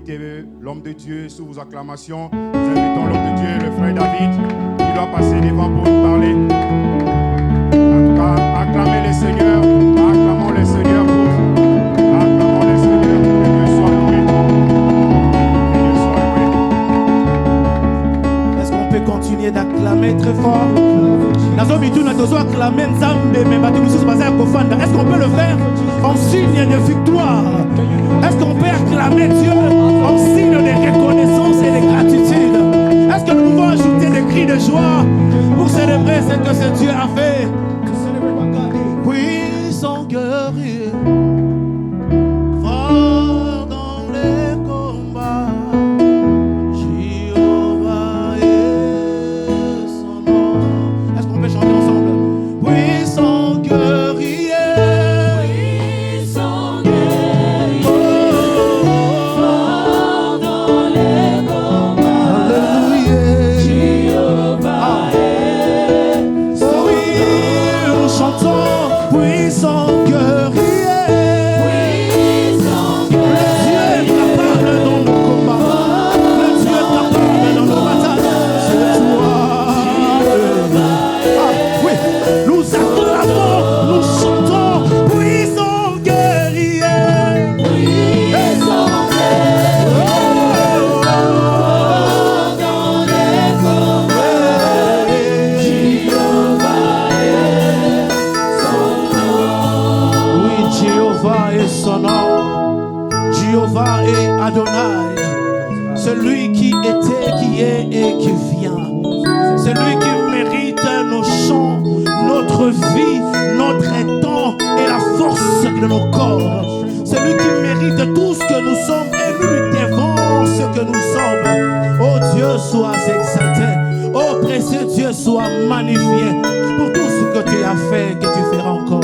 inviter l'homme de Dieu sous vos acclamations. Nous invitons l'homme de Dieu, le frère David, qui doit passer devant pour nous parler. En tout cas, acclamez le Seigneur. Acclamons le Seigneur pour acclamons le Seigneur. Que Dieu soit loué. Que Dieu soit loué. Est-ce qu'on peut continuer d'acclamer très fort? Est-ce qu'on peut le faire en signe de victoire? Est-ce qu'on peut acclamer Dieu en signe de reconnaissance et de gratitude? Est-ce que nous pouvons ajouter des cris de joie pour célébrer ce que ce Dieu a fait? Puissant guerrier, fort dans les combats, Jéhovah est son nom. Est-ce qu'on peut chanter ensemble? Puissant guerrier, Puissant guerrier, fort dans les combats, alléluia. Jéhovah est son Oui, nous chantons puissant guerrier. puissant Le Dieu est guerrier, capable dans nos combats. Le Dieu est capable dans nos batailles. C'est toi. Ah oui, nous acclamons, nous chantons puissant guerrier. puissant guerrier, fort dans les combats, Jéhovah est son nom. Oui, Jéhovah est son nom. Jéhovah est Adonai. Celui qui était, qui est et qui vient. Celui qui mérite nos chants, notre vie, notre temps et la force de nos corps. Celui qui mérite tout ce que nous sommes et nous lui devons ce que nous sommes. Oh Dieu, sois exalté. Oh précieux Dieu, sois magnifié pour tout ce que tu as fait et que tu feras encore.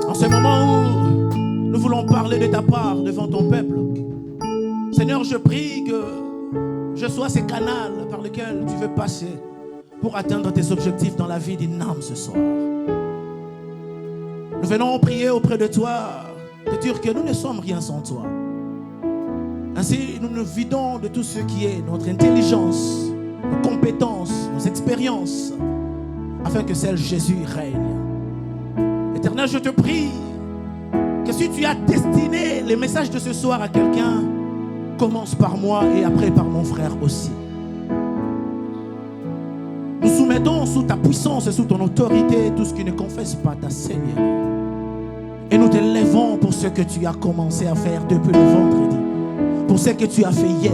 En ce moment où nous voulons parler de ta part devant ton peuple, Seigneur, je prie que je sois ce canal par lequel tu veux passer pour atteindre tes objectifs dans la vie d'une âme ce soir. Nous venons prier auprès de toi, te dire que nous ne sommes rien sans toi. Ainsi, nous nous vidons de tout ce qui est notre intelligence, nos compétences, nos expériences, afin que celle Jésus règne. Éternel, je te prie que si tu as destiné les messages de ce soir à quelqu'un, commence par moi et après par mon frère aussi. Nous soumettons sous ta puissance et sous ton autorité tout ce qui ne confesse pas ta Seigneur. Et nous te lèvons pour ce que tu as commencé à faire depuis le vendredi, pour ce que tu as fait hier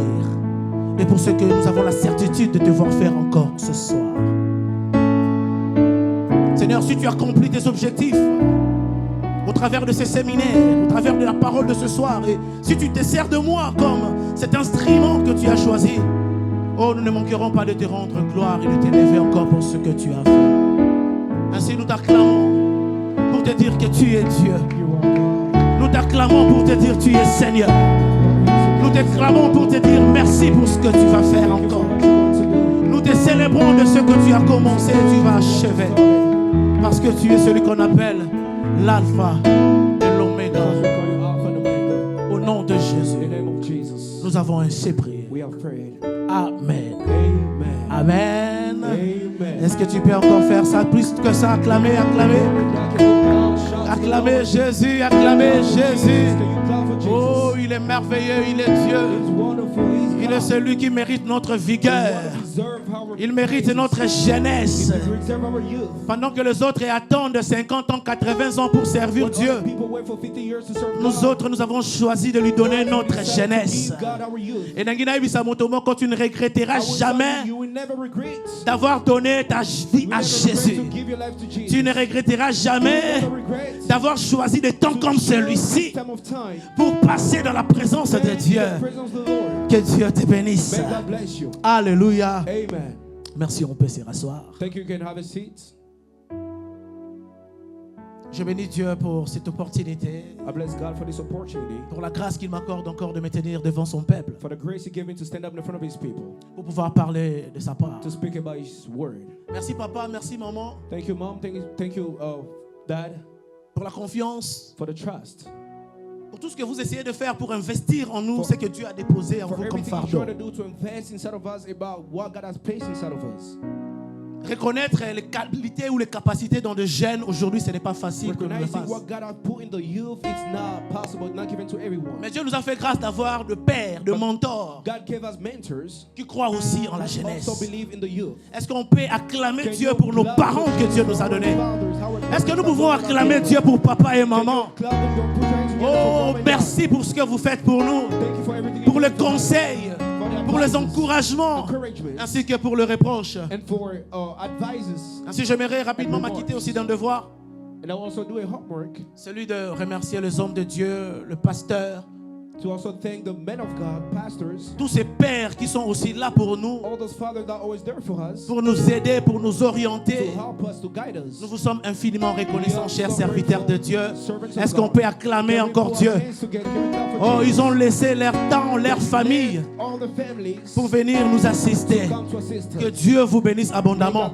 et pour ce que nous avons la certitude de devoir faire encore ce soir. Seigneur, si tu accomplis tes objectifs au travers de ces séminaires, au travers de la parole de ce soir, et si tu te sers de moi comme cet instrument que tu as choisi, oh, nous ne manquerons pas de te rendre gloire et de t'élever encore pour ce que tu as fait. Ainsi, nous t'acclamons pour te dire que tu es Dieu. Nous t'acclamons pour te dire que tu es Seigneur. Nous t'acclamons pour te dire merci pour ce que tu vas faire encore. Nous te célébrons de ce que tu as commencé et tu vas achever. Parce que tu es celui qu'on appelle l'alpha et l'oméga. Au nom de Jésus, nous avons ainsi prié. Amen. Amen. Est-ce que tu peux encore faire ça plus que ça? Acclamer, acclamer. Acclamer Jésus, acclamer Jésus. Oh, il est merveilleux, il est Dieu. Il est celui qui mérite notre vigueur. Il mérite notre jeunesse. Pendant que les autres attendent 50 ans, 80 ans pour servir Dieu, nous autres, nous avons choisi de lui donner notre jeunesse. Et quand tu ne regretteras jamais d'avoir donné ta vie à Jésus. Tu ne regretteras jamais d'avoir choisi des temps comme celui-ci pour passer dans la présence de Dieu. Que Dieu te bénisse. Alléluia. Merci, on peut se rasseoir. Je bénis Dieu pour cette opportunité, I bless God for this opportunity, pour la grâce qu'il m'accorde encore de me tenir devant son peuple, for the grace He gave me to stand up in front of His people, pour pouvoir parler de sa part. to speak about His word. Merci papa, merci maman, Thank you, Mom. Thank you, Dad, pour la confiance, for the trust pour tout ce que vous essayez de faire pour investir en nous, c'est que Dieu a déposé en For vous comme everything you fardeau. try to do to invest inside of us about what God has placed inside of us. Reconnaître les qualités ou les capacités dans de jeunes, aujourd'hui, ce n'est pas facile que nous le Recognizing fassions. what God has put in the youth, it's not possible, not given to everyone. Mais Dieu nous a fait grâce d'avoir de pères, de mentors God gave us mentors qui croient aussi en la who jeunesse. also believe in the youth. Est-ce qu'on peut acclamer Can Dieu you pour nos clap parents for que Dieu nous a our donnés? fathers, our Est-ce que nous parents pouvons that God has acclamer given Dieu us? pour papa et Can you maman? clap them, put your hands together for Oh, mom and dad? merci pour ce que vous faites pour nous, Thank you for everything pour you le do for us, conseil, for the pour les advices, encouragements, encouragement, ainsi que pour le reproche. and for advices. Ainsi, j'aimerais rapidement m'acquitter aussi d'un devoir, And I will also do a homework celui de remercier les hommes de Dieu, le pasteur, to also thank the men of God, pastors, tous ces pères qui sont aussi là pour nous, all those fathers that are always there for us, pour nous aider, pour nous orienter. to help us, to guide us. Nous vous sommes infiniment reconnaissants, chers serviteurs de Dieu. Est-ce qu'on peut acclamer Can we encore put Dieu? our hands together? Can we clap for Oh, Jesus? ils ont laissé leur temps, leur famille All the families pour venir nous assister. come to assist us. Que Dieu vous bénisse abondamment.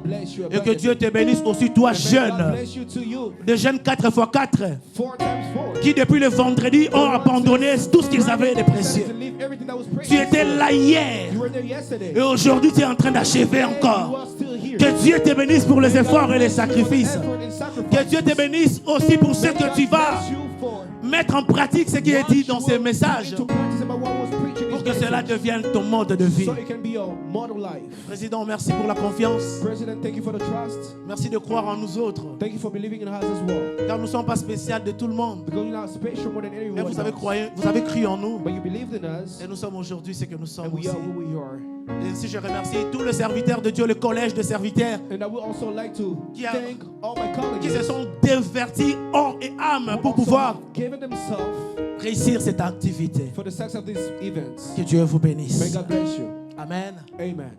Et que Dieu te bénisse aussi, toi And may God jeune. bless you to you. Des jeunes 4x4 4 times 4. qui depuis le vendredi ont abandonné tout ce qu'ils avaient de précieux. To leave everything that was Tu precious. étais là hier You were there yesterday. et aujourd'hui tu es en train d'achever And you encore. are still here. Que Dieu te bénisse pour les efforts et les sacrifices. Effort and sacrifice. Que Dieu te bénisse aussi pour ce May que God tu vas bless you for mettre en pratique ce qui est dit dans ces messages to practice about what was preaching pour in que his cela message. devienne ton mode de vie. So it can be your model life. Président, merci pour la confiance. President, thank you for the trust. Merci de croire en nous autres. Thank you for believing in us as well. Car nous ne sommes pas spéciaux de tout le monde. Because you're not special more than Mais anyone vous avez, else. vous avez cru en nous. But you believed in us. Et nous sommes aujourd'hui ce que nous sommes And we aussi. are who we are. Et ainsi je remercie tous les serviteurs de Dieu, le collège de serviteurs, And I would also like to Qui a- thank all my colleagues qui se sont divertis corps et âme who pour also pouvoir have given themselves réussir cette activité. for the success of these events. Que Dieu vous May bénisse. God bless you. Amen. Amen.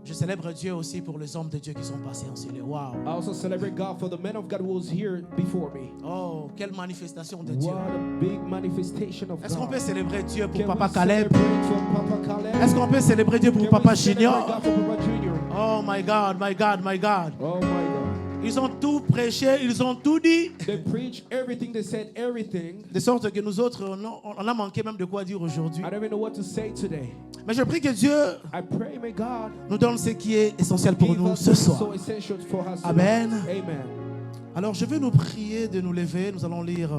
Je célèbre Dieu aussi pour les hommes de Dieu qui sont passés en ciel. Wow. I also celebrate God for the man of God who was here before me. Oh, quelle manifestation de Dieu. What a big manifestation of Est-ce qu'on God. peut célébrer Dieu pour Can Papa we Caleb? celebrate for Papa Caleb? Est-ce qu'on peut célébrer Dieu pour Can Papa we celebrate Junior? God for Papa Junior? Oh my God, my God, my God. Oh my God. Ils ont tout prêché, ils ont tout dit. They preached everything, they said everything. De sorte que nous autres, on a manqué même de quoi dire aujourd'hui. I don't even know what to say today. Mais je prie que Dieu I pray, may God nous donne ce qui est essentiel pour give nous us ce what is soir. so essential for us. Amen. Tonight. Amen. Alors je vais nous prier de nous lever. Nous allons lire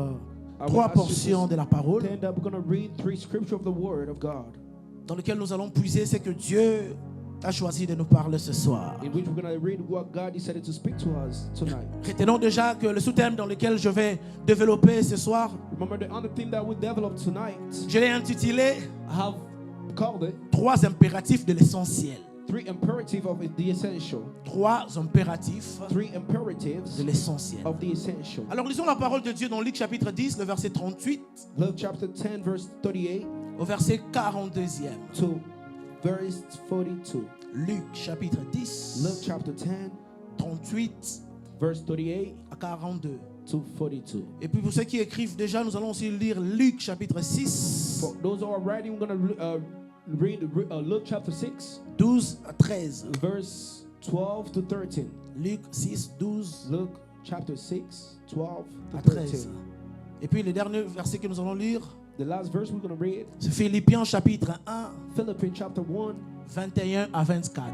I will 3 ask you to portions de la parole stand up. We're going to read 3 scriptures of the Word of God, dans lesquelles nous allons puiser ce que Dieu a choisi de nous parler ce soir. in which we're going to read what God decided to speak to us tonight. Retenons déjà que le sous-thème dans lequel je vais développer ce soir, Remember the other theme that we developed tonight. je l'ai intitulé I have called it 3 impératifs de l'essentiel. 3 imperatives of the essential. 3 impératifs 3 imperatives de l'essentiel. of the essential. Alors lisons la parole de Dieu dans Luc chapitre 10, le verset 38 Luke chapter 10, verse 38 au verset 42e. to verse 42. Luc chapitre 10, Luke chapter 10, 38 verse 38 à 42. to 42. Et puis pour ceux qui écrivent déjà, nous allons aussi lire Luc chapitre 6, For those who are writing, we're going to read Luke chapter 6, 12 à 13. verse 12 to 13. Luc 6, 12 Luke chapter 6, 12 to à 13. 13. Et puis le dernier verset que nous allons lire, The last verse we're going to read, c'est Philippiens chapitre 1, Philippians chapter 1, 21 à 24.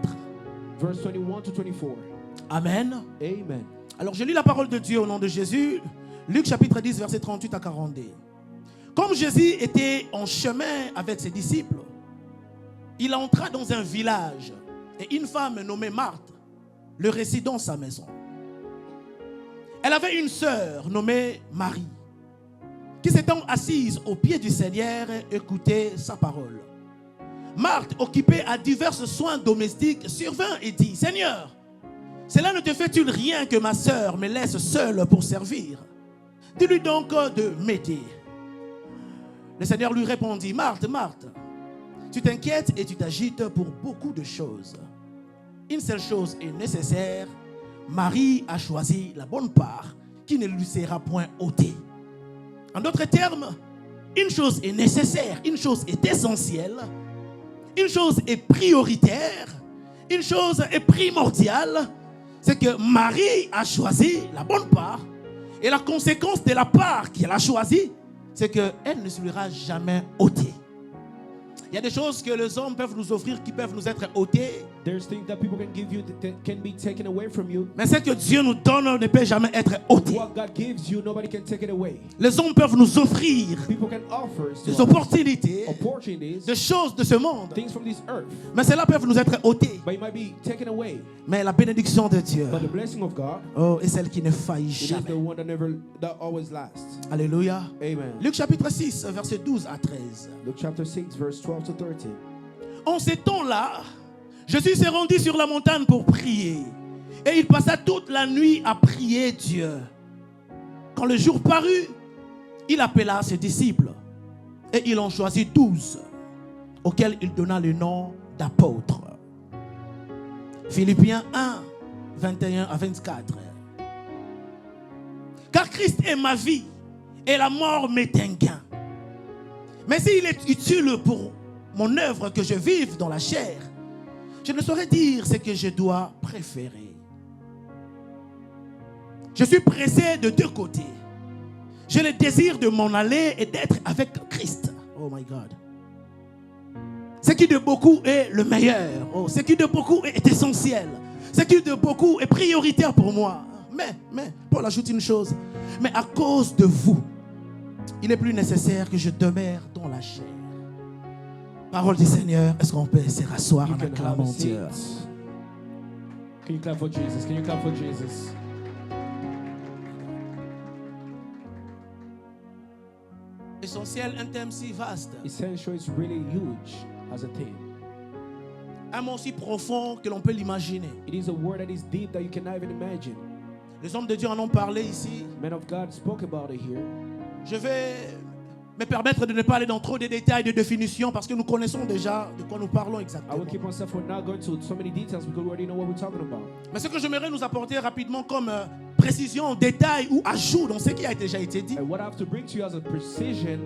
verse 21 to 24. Amen. Amen. Alors je lis la parole de Dieu au nom de Jésus. Luc chapitre 10, verset 38 à 42. Comme Jésus était en chemin avec ses disciples, il entra dans un village et une femme nommée Marthe le reçut dans sa maison. Elle avait une sœur nommée Marie qui s'étant assise aux pieds du Seigneur écoutait sa parole. Marthe, occupée à divers soins domestiques, survint et dit: Seigneur, cela ne te fait-il rien que ma sœur me laisse seule pour servir? Dis-lui donc de m'aider. Le Seigneur lui répondit: Marthe, Marthe, tu t'inquiètes et tu t'agites pour beaucoup de choses. Une seule chose est nécessaire. Marie a choisi la bonne part qui ne lui sera point ôtée. En d'autres termes, une chose est nécessaire, une chose est essentielle, une chose est prioritaire, une chose est primordiale. C'est que Marie a choisi la bonne part. Et la conséquence de la part qu'elle a choisie, c'est qu'elle ne sera jamais ôtée. Il y a des choses que les hommes peuvent nous offrir qui peuvent nous être ôtées. There's things that people can give you that can be taken away from you. Mais ce que Dieu nous donne ne peut jamais être ôté. What God gives you, nobody can take it away. Les hommes peuvent nous offrir People can offer to des us opportunités, opportunities, des choses de ce monde. things from this earth, Mais cela peut nous être ôté. but it might be taken away. Mais la bénédiction de Dieu, But the blessing of God, oh, est celle qui ne faillit it is jamais. the one that always lasts. Alléluia. Amen. Luc chapitre 6, verset 12 à 13. Luke chapter 6, verse 12 to 13. En ces temps-là, Jésus s'est rendu sur la montagne pour prier. Et il passa toute la nuit à prier Dieu. Quand le jour parut, il appela ses disciples. Et il en choisit 12, auxquels il donna le nom d'apôtres. Philippiens 1, 21 à 24. Car Christ est ma vie, et la mort m'est un gain. Mais s'il est utile pour mon œuvre que je vive dans la chair, je ne saurais dire ce que je dois préférer. Je suis pressé de deux côtés. J'ai le désir de m'en aller et d'être avec Christ. Oh my God. Ce qui de beaucoup est le meilleur. Oh, ce qui de beaucoup est essentiel. Ce qui de beaucoup est prioritaire pour moi. Mais, Paul ajoute une chose. Mais à cause de vous, il est plus nécessaire que je demeure dans la chair. Parole du Seigneur, est-ce qu'on peut se rasseoir You en can have acclamant a Dieu? seat. Can you clap for Jesus? Can you clap for Jesus? Essentiel, un thème si vaste. Essential is really huge as a theme. Un mot si profond que l'on peut l'imaginer. It is a word that is deep that you cannot even imagine. Les hommes de Dieu en ont parlé ici. Men of God spoke about it here. Je vais me permettre de ne pas aller dans trop de détails de définition parce que nous connaissons déjà de quoi nous parlons I exactement. will keep on stuff. We're not going to so many details because we already know what we're talking about. Mais ce que j'aimerais nous apporter rapidement comme précision, détail ou ajout dans ce qui a déjà été dit, And what I have to bring to you as a precision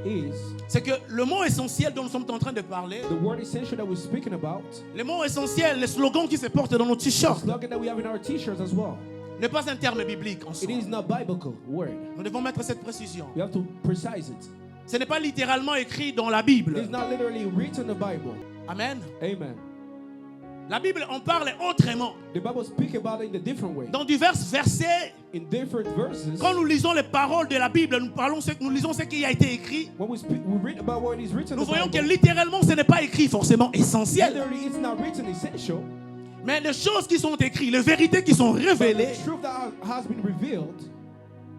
is c'est que le mot essentiel dont nous sommes en train de parler, the word essential that we're speaking about, le mot essentiel, les slogans qui se portent dans nos the t-shirts, slogan that we have in our t-shirts as well. n'est pas un terme biblique en It soi. is not biblical word. Nous devons mettre cette précision. We have to precise it. Ce n'est pas littéralement écrit dans la It Bible. is not literally written in the Bible. Amen. Amen. La Bible en parle autrement. The Bible speaks about it in a different way. Dans divers versets, In different verses, quand nous lisons les paroles de la Bible, nous lisons ce qui a été écrit. when we read about what is written Nous in the voyons que Bible, littéralement, ce n'est pas écrit forcément essentiel. literally it's not written essential. Mais les choses qui sont écrites, les vérités qui sont But révélées, the truth that has been revealed,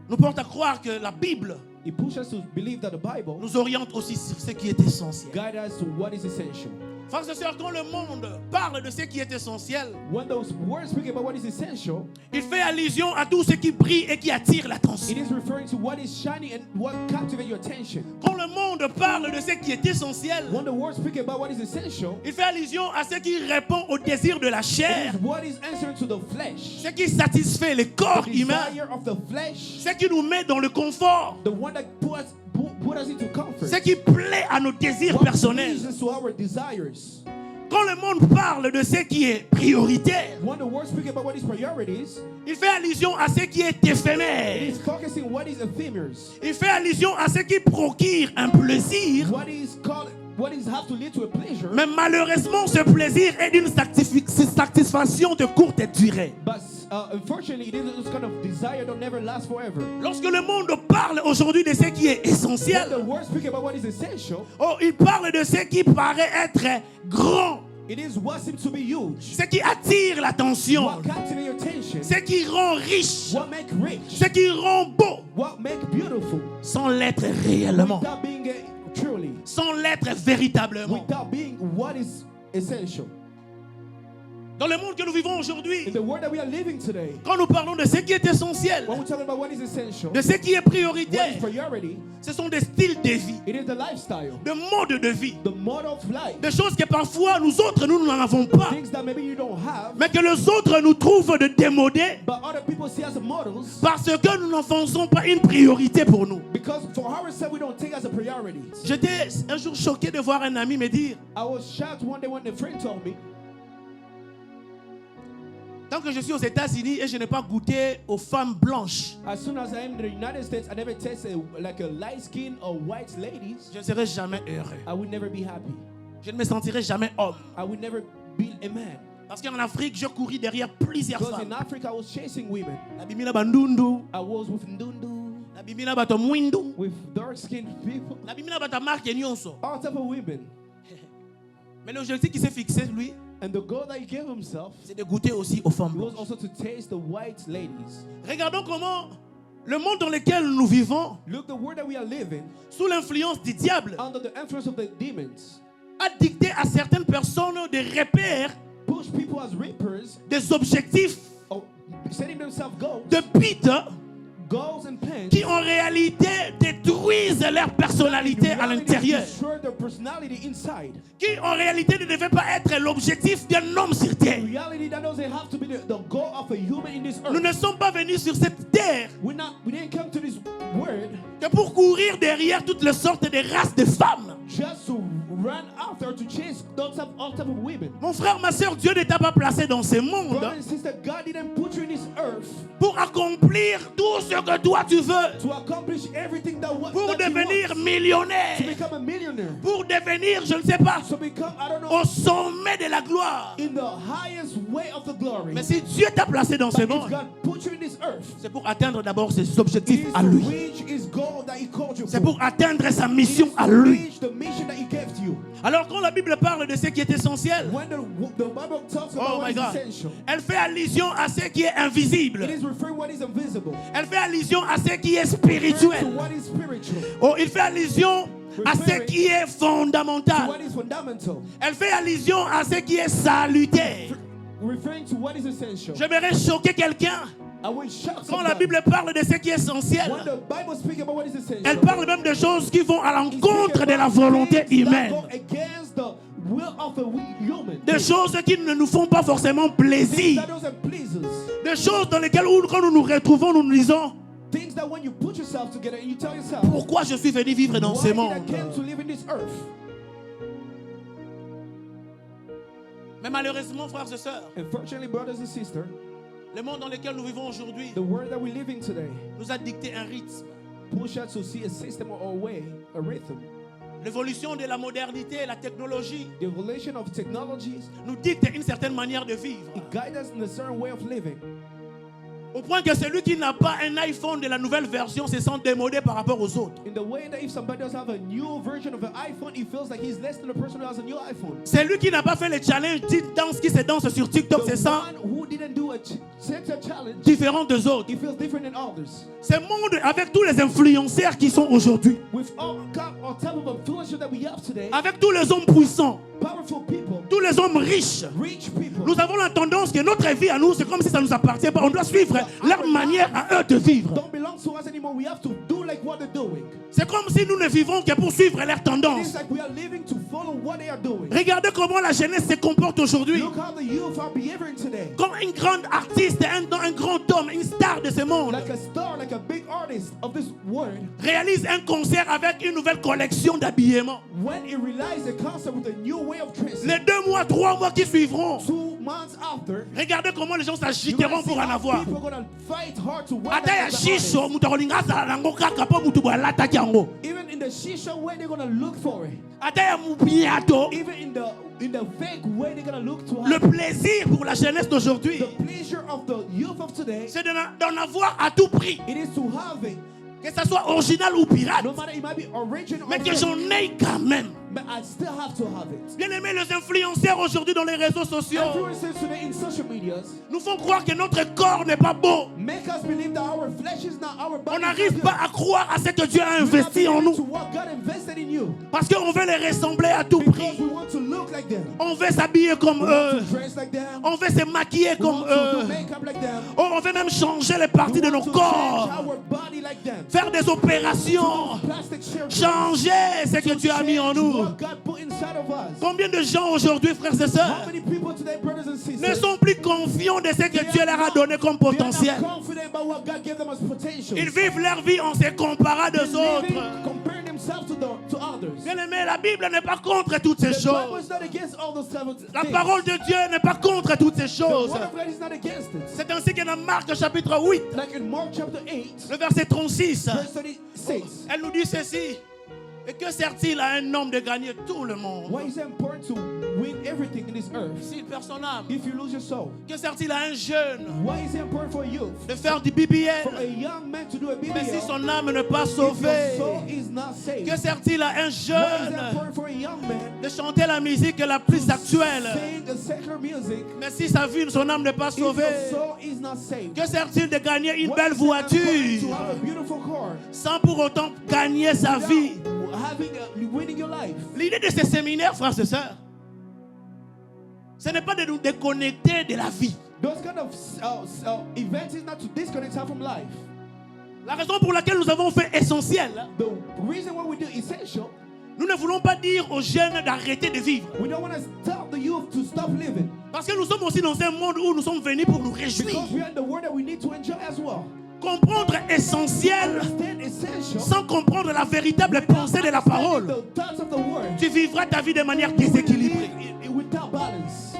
nous portent à croire que la Bible it pushes us to believe that the Bible nous oriente aussi sur ce qui est essentiel. guides us to what is essential. Frères et sœurs, quand le monde parle de ce qui est essentiel, When those words speak about what is essential, il fait allusion à tout ce qui brille et qui attire it l'attention. is referring to what is shining and what captivates your attention. Quand le monde parle de ce qui est essentiel, When the words speak about what is essential, il fait allusion à ce qui répond au désir de la it chair, is what is answering to the flesh. ce qui satisfait le corps The humain, desire of the flesh, ce qui nous met dans le confort, the one that put us into comfort. ce qui plaît à nos désirs What personnels. pleases to our desires. Quand le monde parle de ce qui est prioritaire, When the words speak about what is priorities, il fait allusion à ce qui est it éphémère. is focusing what is ephemeral. Il fait allusion à ce qui procure un plaisir. What is have to lead to a pleasure. Mais malheureusement, ce plaisir est d'une satisfaction de courte durée. But unfortunately, it is this kind of desire that never lasts forever. Lorsque le monde parle aujourd'hui de ce qui est When essentiel, the words speak about what is essential, oh, il parle de ce qui paraît être grand, it is what seems to be huge. ce qui attire l'attention, What captivates your attention. ce qui rend riche, What make rich. ce qui rend beau, What make beautiful. sans l'être réellement, Without being truly. sans l'être véritablement. Without being what is essential. Dans le monde que nous vivons aujourd'hui, In the world that we are living today, quand nous parlons de ce qui est essentiel, when we're talking about what is essential, de ce qui est what prioritaire, is priority, ce sont des styles de vie, it is the lifestyle, de modes de vie, the mode of life, des choses que parfois nous autres nous n'en avons pas, things that maybe you don't have, mais que les autres nous trouvent de démodés but other people see as models parce que nous n'en faisons pas une priorité pour nous. because for ourselves we don't take as a priority. J'étais un jour choqué de voir un ami me dire, I was shocked one day when a friend told me, Tant que je suis aux États-Unis et je n'ai pas goûté aux femmes blanches, As soon as I am in the United States, I never tasted like a light skin or white ladies. je ne serai jamais heureux. I would never be happy. Je ne me sentirai jamais homme. I would never be a man. Parce qu'en Afrique, je couris derrière plusieurs Because femmes. in Africa, I was chasing women. Nabimina bandundu, I was with Ndundu, nabimina bato mwindu, with dark-skinned people, nabimina bata marque nyonso. all type of women. Mais l'objectif qui s'est fixé, lui, And the goal that he gave himself c'est de goûter aussi aux femmes was blanches. also to taste the white ladies. Regardons comment le monde dans lequel nous vivons, Look, the world that we are living, sous l'influence du diable, under the influence of the demons, a dicté à certaines personnes des repères, push people as reapers, des objectifs, or setting themselves goals, de buts goals and plans. qui en réalité détruisent leur personnalité à l'intérieur. Destroy their personality inside. Qui en réalité ne devait pas être l'objectif d'un homme sur terre. Reality that doesn't have to be the goal of a human in this Nous earth. ne sommes pas venus sur cette terre We didn't come to this world que pour courir derrière toutes les sortes de races de femmes. just to run after, to chase all type of women. Mon frère, ma soeur, Dieu ne t'a pas placé dans ce monde Brother and sister, God didn't put you in this earth pour accomplir tout ce que toi tu veux, to accomplish everything that pour that you devenir want. To millionnaire, become a millionaire, pour devenir, je ne sais pas, to become, I don't know, au sommet de la gloire. in the highest way of the glory. Mais si Dieu t'a placé dans ce But if monde, God put you in this earth, c'est pour atteindre d'abord ses it objectifs is à to lui. reach his goal that he called you C'est for. pour atteindre sa It is mission à to lui. reach the mission that he gave to you. Alors quand la Bible parle de ce qui est essentiel, When the Bible talks about oh what my is God, essential, elle fait allusion à ce qui est invisible. it is referring what is invisible, Elle fait allusion à ce qui est referring to spirituel. what is spiritual, Oh, il fait allusion à ce qui est to fondamental. what is fundamental, Elle fait allusion à ce qui est salutaire. referring to what is essential. J'aimerais choquer quelqu'un. I will shock Quand la somebody. Bible parle de ce qui est essentiel, When the Bible speaks about what is essential, elle parle même de choses qui vont à it speaks l'encontre de la about volonté things that humaine. go against the will of a human. Des choses qui ne nous font pas forcément plaisir. That doesn't please us. Des choses dans lesquelles, quand nous nous retrouvons, nous nous disons, Things that when you put yourself together and you tell yourself, pourquoi je suis venu vivre dans why ce did I monde? came to live in this earth? Mais malheureusement, frères et sœurs, Unfortunately, brothers and sisters, le monde dans lequel nous vivons aujourd'hui the world that we live in today nous a dicté un rythme. push us to see a system or a way, a rhythm. L'évolution de la modernité et la technologie The evolution of technologies, nous dicte une certaine manière de vivre. it guides us in a certain way of living. Au point que celui qui n'a pas un iPhone de la nouvelle version se sent démodé par rapport aux autres. In the way that if somebody does have a new version of an iPhone, he feels like he's less than the person who has a new iPhone. Celui qui n'a pas fait le challenge danse qui se danse sur TikTok se The sent one who didn't do a challenge, différent des autres. he feels different than others. Ce monde, avec tous les influenceurs qui sont aujourd'hui, With all type of influencers that we have today, avec tous les hommes puissants, powerful people, tous les hommes riches, rich people, nous avons la tendance que notre vie à nous, c'est comme si ça ne nous appartient pas. On doit suivre leur manière à eux de vivre. don't belong to us anymore. We have to do like what they're doing. C'est comme si nous ne vivons que pour suivre leur It's tendance. like we are living to follow what they are doing. Regardez comment la jeunesse se comporte aujourd'hui. Look how the youth are behaving today. Comme une grande artiste, un grand homme, une star de ce monde, Like a star, like a big artist of this world, réalise un concert avec une nouvelle collection d'habillement. when he realized the concept with a new way of dressing, Les 2 mois, 3 mois qui suivront, 2 months after, regardez comment les gens you're s'agiteront gonna see pour en how avoir. people are gonna fight hard to wear Ata ya like the artist. shisho, mutu akolinga azala nango kaka po mutu boye alataki yango. Even in the shisha way, they're gonna look for it. Ata ya mubiato, Even in the fake way, they're gonna look to le have it. plaisir pour la jeunesse d'aujourd'hui, The pleasure of the youth of today, c'est d'en avoir à tout prix. it is to have it. Que ça soit original ou pirate, No matter it might be original mais or que fake, j'en ai quand même. but I still have to have it. Bien aimé, les influenceurs aujourd'hui dans les réseaux sociaux Influencers today in social medias nous font croire que notre corps n'est pas beau. make us believe that our flesh is not our body. On n'arrive pas à croire à ce que Dieu a investi en to nous. what God invested in you Parce qu'on veut les ressembler à tout because prix. we want to look like them. On veut s'habiller comme We eux. want to dress like them. On veut se maquiller We comme want to eux. do makeup like them. Oh, on veut même changer les parties We de want nos to corps. change our body like them. Faire des opérations. Plastic surgery. Changer ce que To tu as mis en change nous. what God put inside of us. Combien de gens aujourd'hui, frères et How sœurs, many people today, brothers and ne sisters, sont plus confiants de ce que Dieu leur a donné comme they are potentiel? not confident about what God gave them as potential. Ils vivent leur vie en se comparant They're des living, autres. comparing themselves to others. others. Bien aimé, la Bible n'est pas contre toutes ces The Bible choses. is not against all those type of La things. parole de Dieu n'est pas contre toutes ces The choses. word of God is not against it. C'est ainsi que dans Marc chapitre 8, Like in Mark chapter 8, le verset 36, verse 36. elle nous dit ceci. Et que sert-il à un homme de gagner tout le monde Why is it important to win everything in this earth s'il perd son âme? if you lose your soul? Que sert-il à un jeune Why is it important for a youth, de faire du for a BBL, young man to do a mais si BBL son âme n'est pas if your sauvée? soul is not saved? Que sert-il à un Why is it jeune important for a young man de chanter la musique la plus actuelle, sing a secular music mais si sa vie, son âme n'est pas if your sauvée? soul is not saved? Que sert-il de gagner une Why belle is it important to voiture have a beautiful car sans pour autant gagner sa vie? without winning your life? L'idée de ces séminaires, frères et sœurs, ce n'est pas de nous déconnecter de la vie. Those kind of events is not to disconnect us from life. La raison pour laquelle nous avons fait essentiel, The reason why we do essential, nous ne voulons pas dire aux jeunes d'arrêter de vivre. we don't want to tell the youth to stop living, Parce que nous sommes aussi dans un monde où nous sommes venus pour nous réjouir. because we are in the world that we need to enjoy as well. Comprendre essentiel Understand essential sans comprendre la véritable pensée de la parole. the thoughts of the word Tu vivras ta vie de manière déséquilibrée. without balance.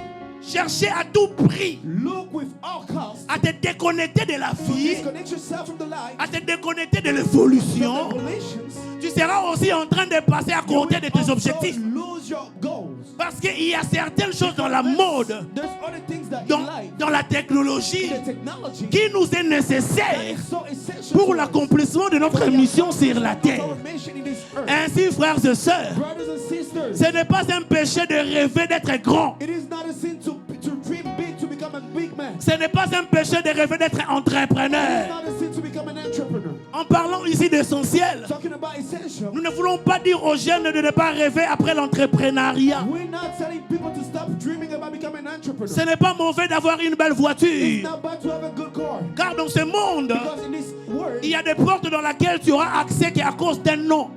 Chercher à tout prix Look with all costs à te déconnecter de la to vie, disconnect yourself from the light, à te déconnecter de from l'évolution. the revelations. Tu seras aussi en train de passer à You côté will de tes also objectifs. lose your goals. Parce qu'il y a certaines choses dans la mode, There's other things that in life, dans la technologie, the technology, qui nous est that nécessaire is so essential pour to us. l'accomplissement de notre mission sur la terre. Our mission in this earth. Ainsi, frères et sœurs, Brothers and sisters, ce n'est pas un péché de rêver d'être grand. it is not a sin to dream big, to become a big man. Ce n'est pas un péché de rêver d'être It is entrepreneur. not a sin to become an entrepreneur. En parlant ici d'essentiel, Talking about essential, nous ne voulons pas dire aux jeunes de ne pas rêver après l'entrepreneuriat. we're not telling people to stop dreaming about becoming an entrepreneur. Ce n'est pas mauvais d'avoir une belle It's voiture. not bad to have a good car. Car dans ce monde, Because in this world, il y a des portes dans lesquelles tu auras accès qu'à cause d'un nom.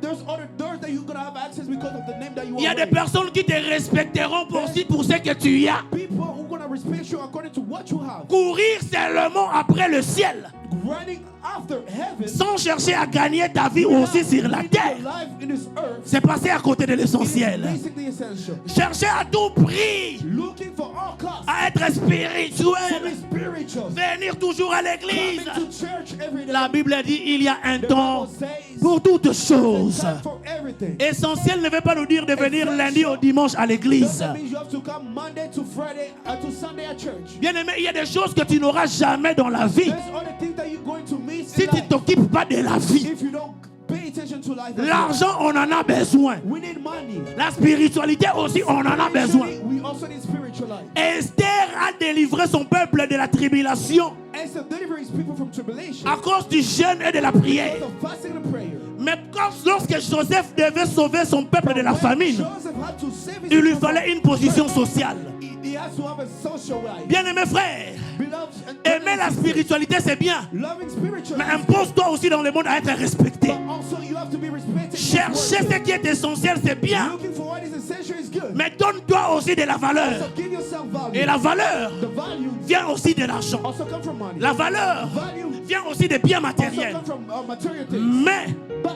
there's other doors that you're going to have access because of the name that you Il y a des are. personnes qui te respecteront pour ce que tu as. People who are going to respect you according to what you have. Courir seulement après le ciel, Running after heaven, sans chercher à gagner ta vie aussi sur la living terre, your life in this earth, c'est passer à côté de it is l'essentiel. basically essential. Chercher à tout prix Looking for all costs à être to be spirituel, spiritual. venir toujours à Coming l'église. to church every day. La Bible dit il y a un The temps Bible says pour toutes there's choses. time for everything. Essentiel ne veut pas nous dire de venir lundi au dimanche à l'église. Doesn't mean you have to come Monday to Friday to Sunday at church. Bien aimé, il y a des choses que tu n'auras jamais dans la vie There's other things that you're going to miss si in tu ne life t'occupes pas de la vie. if you don't pay attention to life. as well. L'argent, on en a besoin. We need money. La spiritualité aussi, on en a besoin. We also need spiritual life. Esther a délivré son peuple de la tribulation Esther delivers people from tribulation à cause du jeûne et de la prière. because of fasting and prayer. Mais lorsque Joseph devait sauver son peuple de la When famine, Joseph had to save his il lui people fallait une position sociale. he has to have a social life. Bien-aimé frère, Beloved and aimer la sisters, spiritualité c'est bien, loving spiritual mais life, impose-toi aussi dans le monde à être respecté. but also you have to be respected. Chercher ce qui est essentiel c'est bien, Looking for what is essential is good. mais donne-toi aussi de la valeur. So give yourself value. Et la valeur The value vient aussi de l'argent. also come from money. La valeur Value vient aussi des biens also matériels. come from material things. Mais But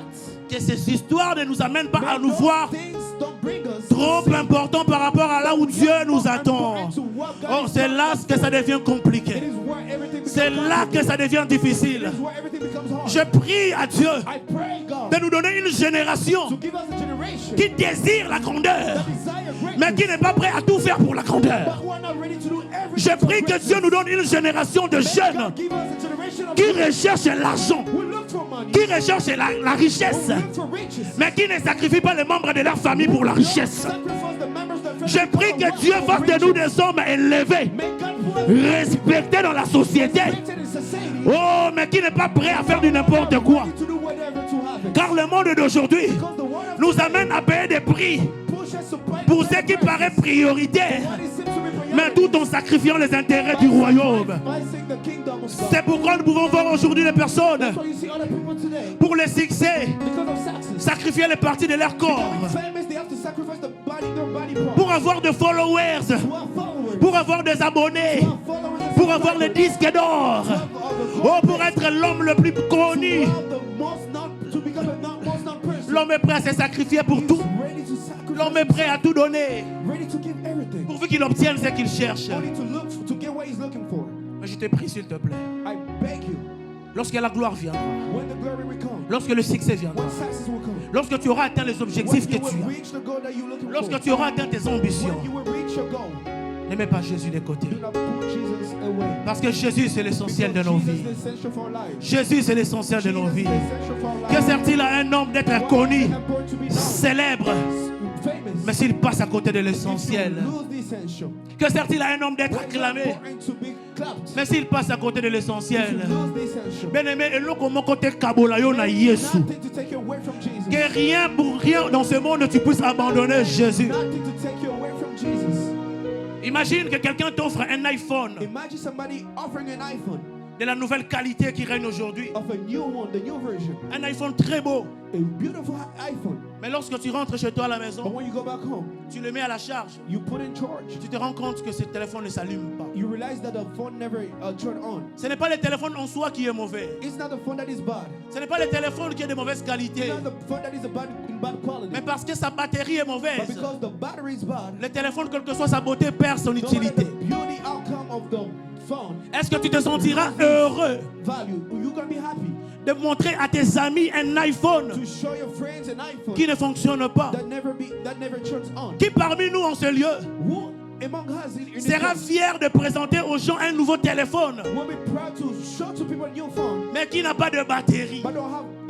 que ces histoires ne nous amènent pas à may nous those voir things don't bring us trop to see important par rapport à là où Dieu nous attend. important to what God Oh, is c'est là que ça devient It compliqué. is where everything C'est becomes là que complicated. ça devient It difficile. is where everything becomes hard. Je prie à Dieu I pray God de nous donner une génération to give us a generation qui désire la grandeur, that desire greatness, mais qui n'est pas prêt à tout faire pour la grandeur. but who are not ready to do everything Je for prie que greatness. Dieu nous donne une génération de May jeunes God give us a generation of qui people recherchent l'argent, who look for money, qui recherchent la richesse, who look for riches, mais qui ne sacrifient pas les membres de leur famille pour la richesse. sacrifice the members of their Je family prie for que what? Dieu For fasse de nous riches. des hommes élevés, May God put us respectés dans la société. respected in society, Oh, mais qui n'est pas prêt à faire du n'importe quoi. ready to do whatever to have it. Car le monde d'aujourd'hui Because the word of nous amène à payer des prix push us to pay pour the ce qui prices. paraît prioritaire, What is seems to be priority. mais tout en sacrifiant les intérêts du royaume. Sacrificing the kingdom of God. C'est pourquoi nous pouvons voir aujourd'hui des personnes, That's why you see other people today, pour le succès, because of success, sacrifier les parties de leur corps, becoming famous, they have to sacrifice their body parts. pour avoir des followers, To have followers, pour avoir des abonnés, to have followers, pour avoir les disques d'or, to have the oh, pour être l'homme le plus connu, to have the most known, to become the most known person. L'homme est prêt à se sacrifier pour He's tout. ready to sacrifice. L'homme est prêt à tout donner Ready to give everything. pourvu qu'il obtienne ce qu'il cherche. Only to get what he's looking for. Mais je te prie, s'il te plaît, I beg you, lorsque la gloire viendra, when the glory will come, lorsque le succès viendra, when success will come, lorsque tu auras atteint les when objectifs que you tu will as, reach the goal that you're looking lorsque for, tu auras atteint tes ambitions, when you will reach your goal, ne mets pas Jésus de côté. do not put Jesus away. Parce que Jésus, c'est l'essentiel de Because nos Jesus vies. is the essential for our life. Jésus, c'est l'essentiel de nos Jesus is vies. the essential for our Que life. sert-il à un homme d'être connu, Why is it to be known, célèbre, famous, mais s'il passe à côté de if you l'essentiel? lose the essential? Que sert-il à un homme d'être Why is it acclamé, important to be clapped? mais s'il passe à côté de If you l'essentiel? lose the essential, Bien-aimé, et l'eau comme côté Kabola, yo na Yesu. nothing to take you away from Jesus. Que rien pour rien dans ce monde tu puisses abandonner Jésus. Nothing to take you away from Jesus. Imagine que quelqu'un t'offre un iPhone Imagine somebody offering an iPhone de la nouvelle qualité qui règne aujourd'hui. of a new one, the new version, Un iPhone très beau. a beautiful iPhone. Mais lorsque tu rentres chez toi à la But maison, when you go back home, tu le mets à la charge. you put in charge. Tu te rends compte que ce téléphone ne s'allume pas. You realize that the phone never turned on. Ce n'est pas le téléphone en soi qui est mauvais. It's not the phone that is bad. Ce n'est pas le téléphone qui est de mauvaise qualité. It's not the phone that is in bad quality. Mais parce que sa batterie est But mauvaise. because the battery is bad, Le téléphone, quelle que soit sa beauté, perd son no matter utilité. the beauty outcome of the phone, Est-ce que tu te sentiras heureux value, you're gonna be happy de montrer à tes amis un iPhone to show your friends an iPhone qui ne fonctionne pas? that never turns on. Qui parmi nous en ce lieu Who among us in this sera place fier de présenter aux gens un nouveau téléphone, will be proud to show to people a new phone mais qui n'a pas de batterie? but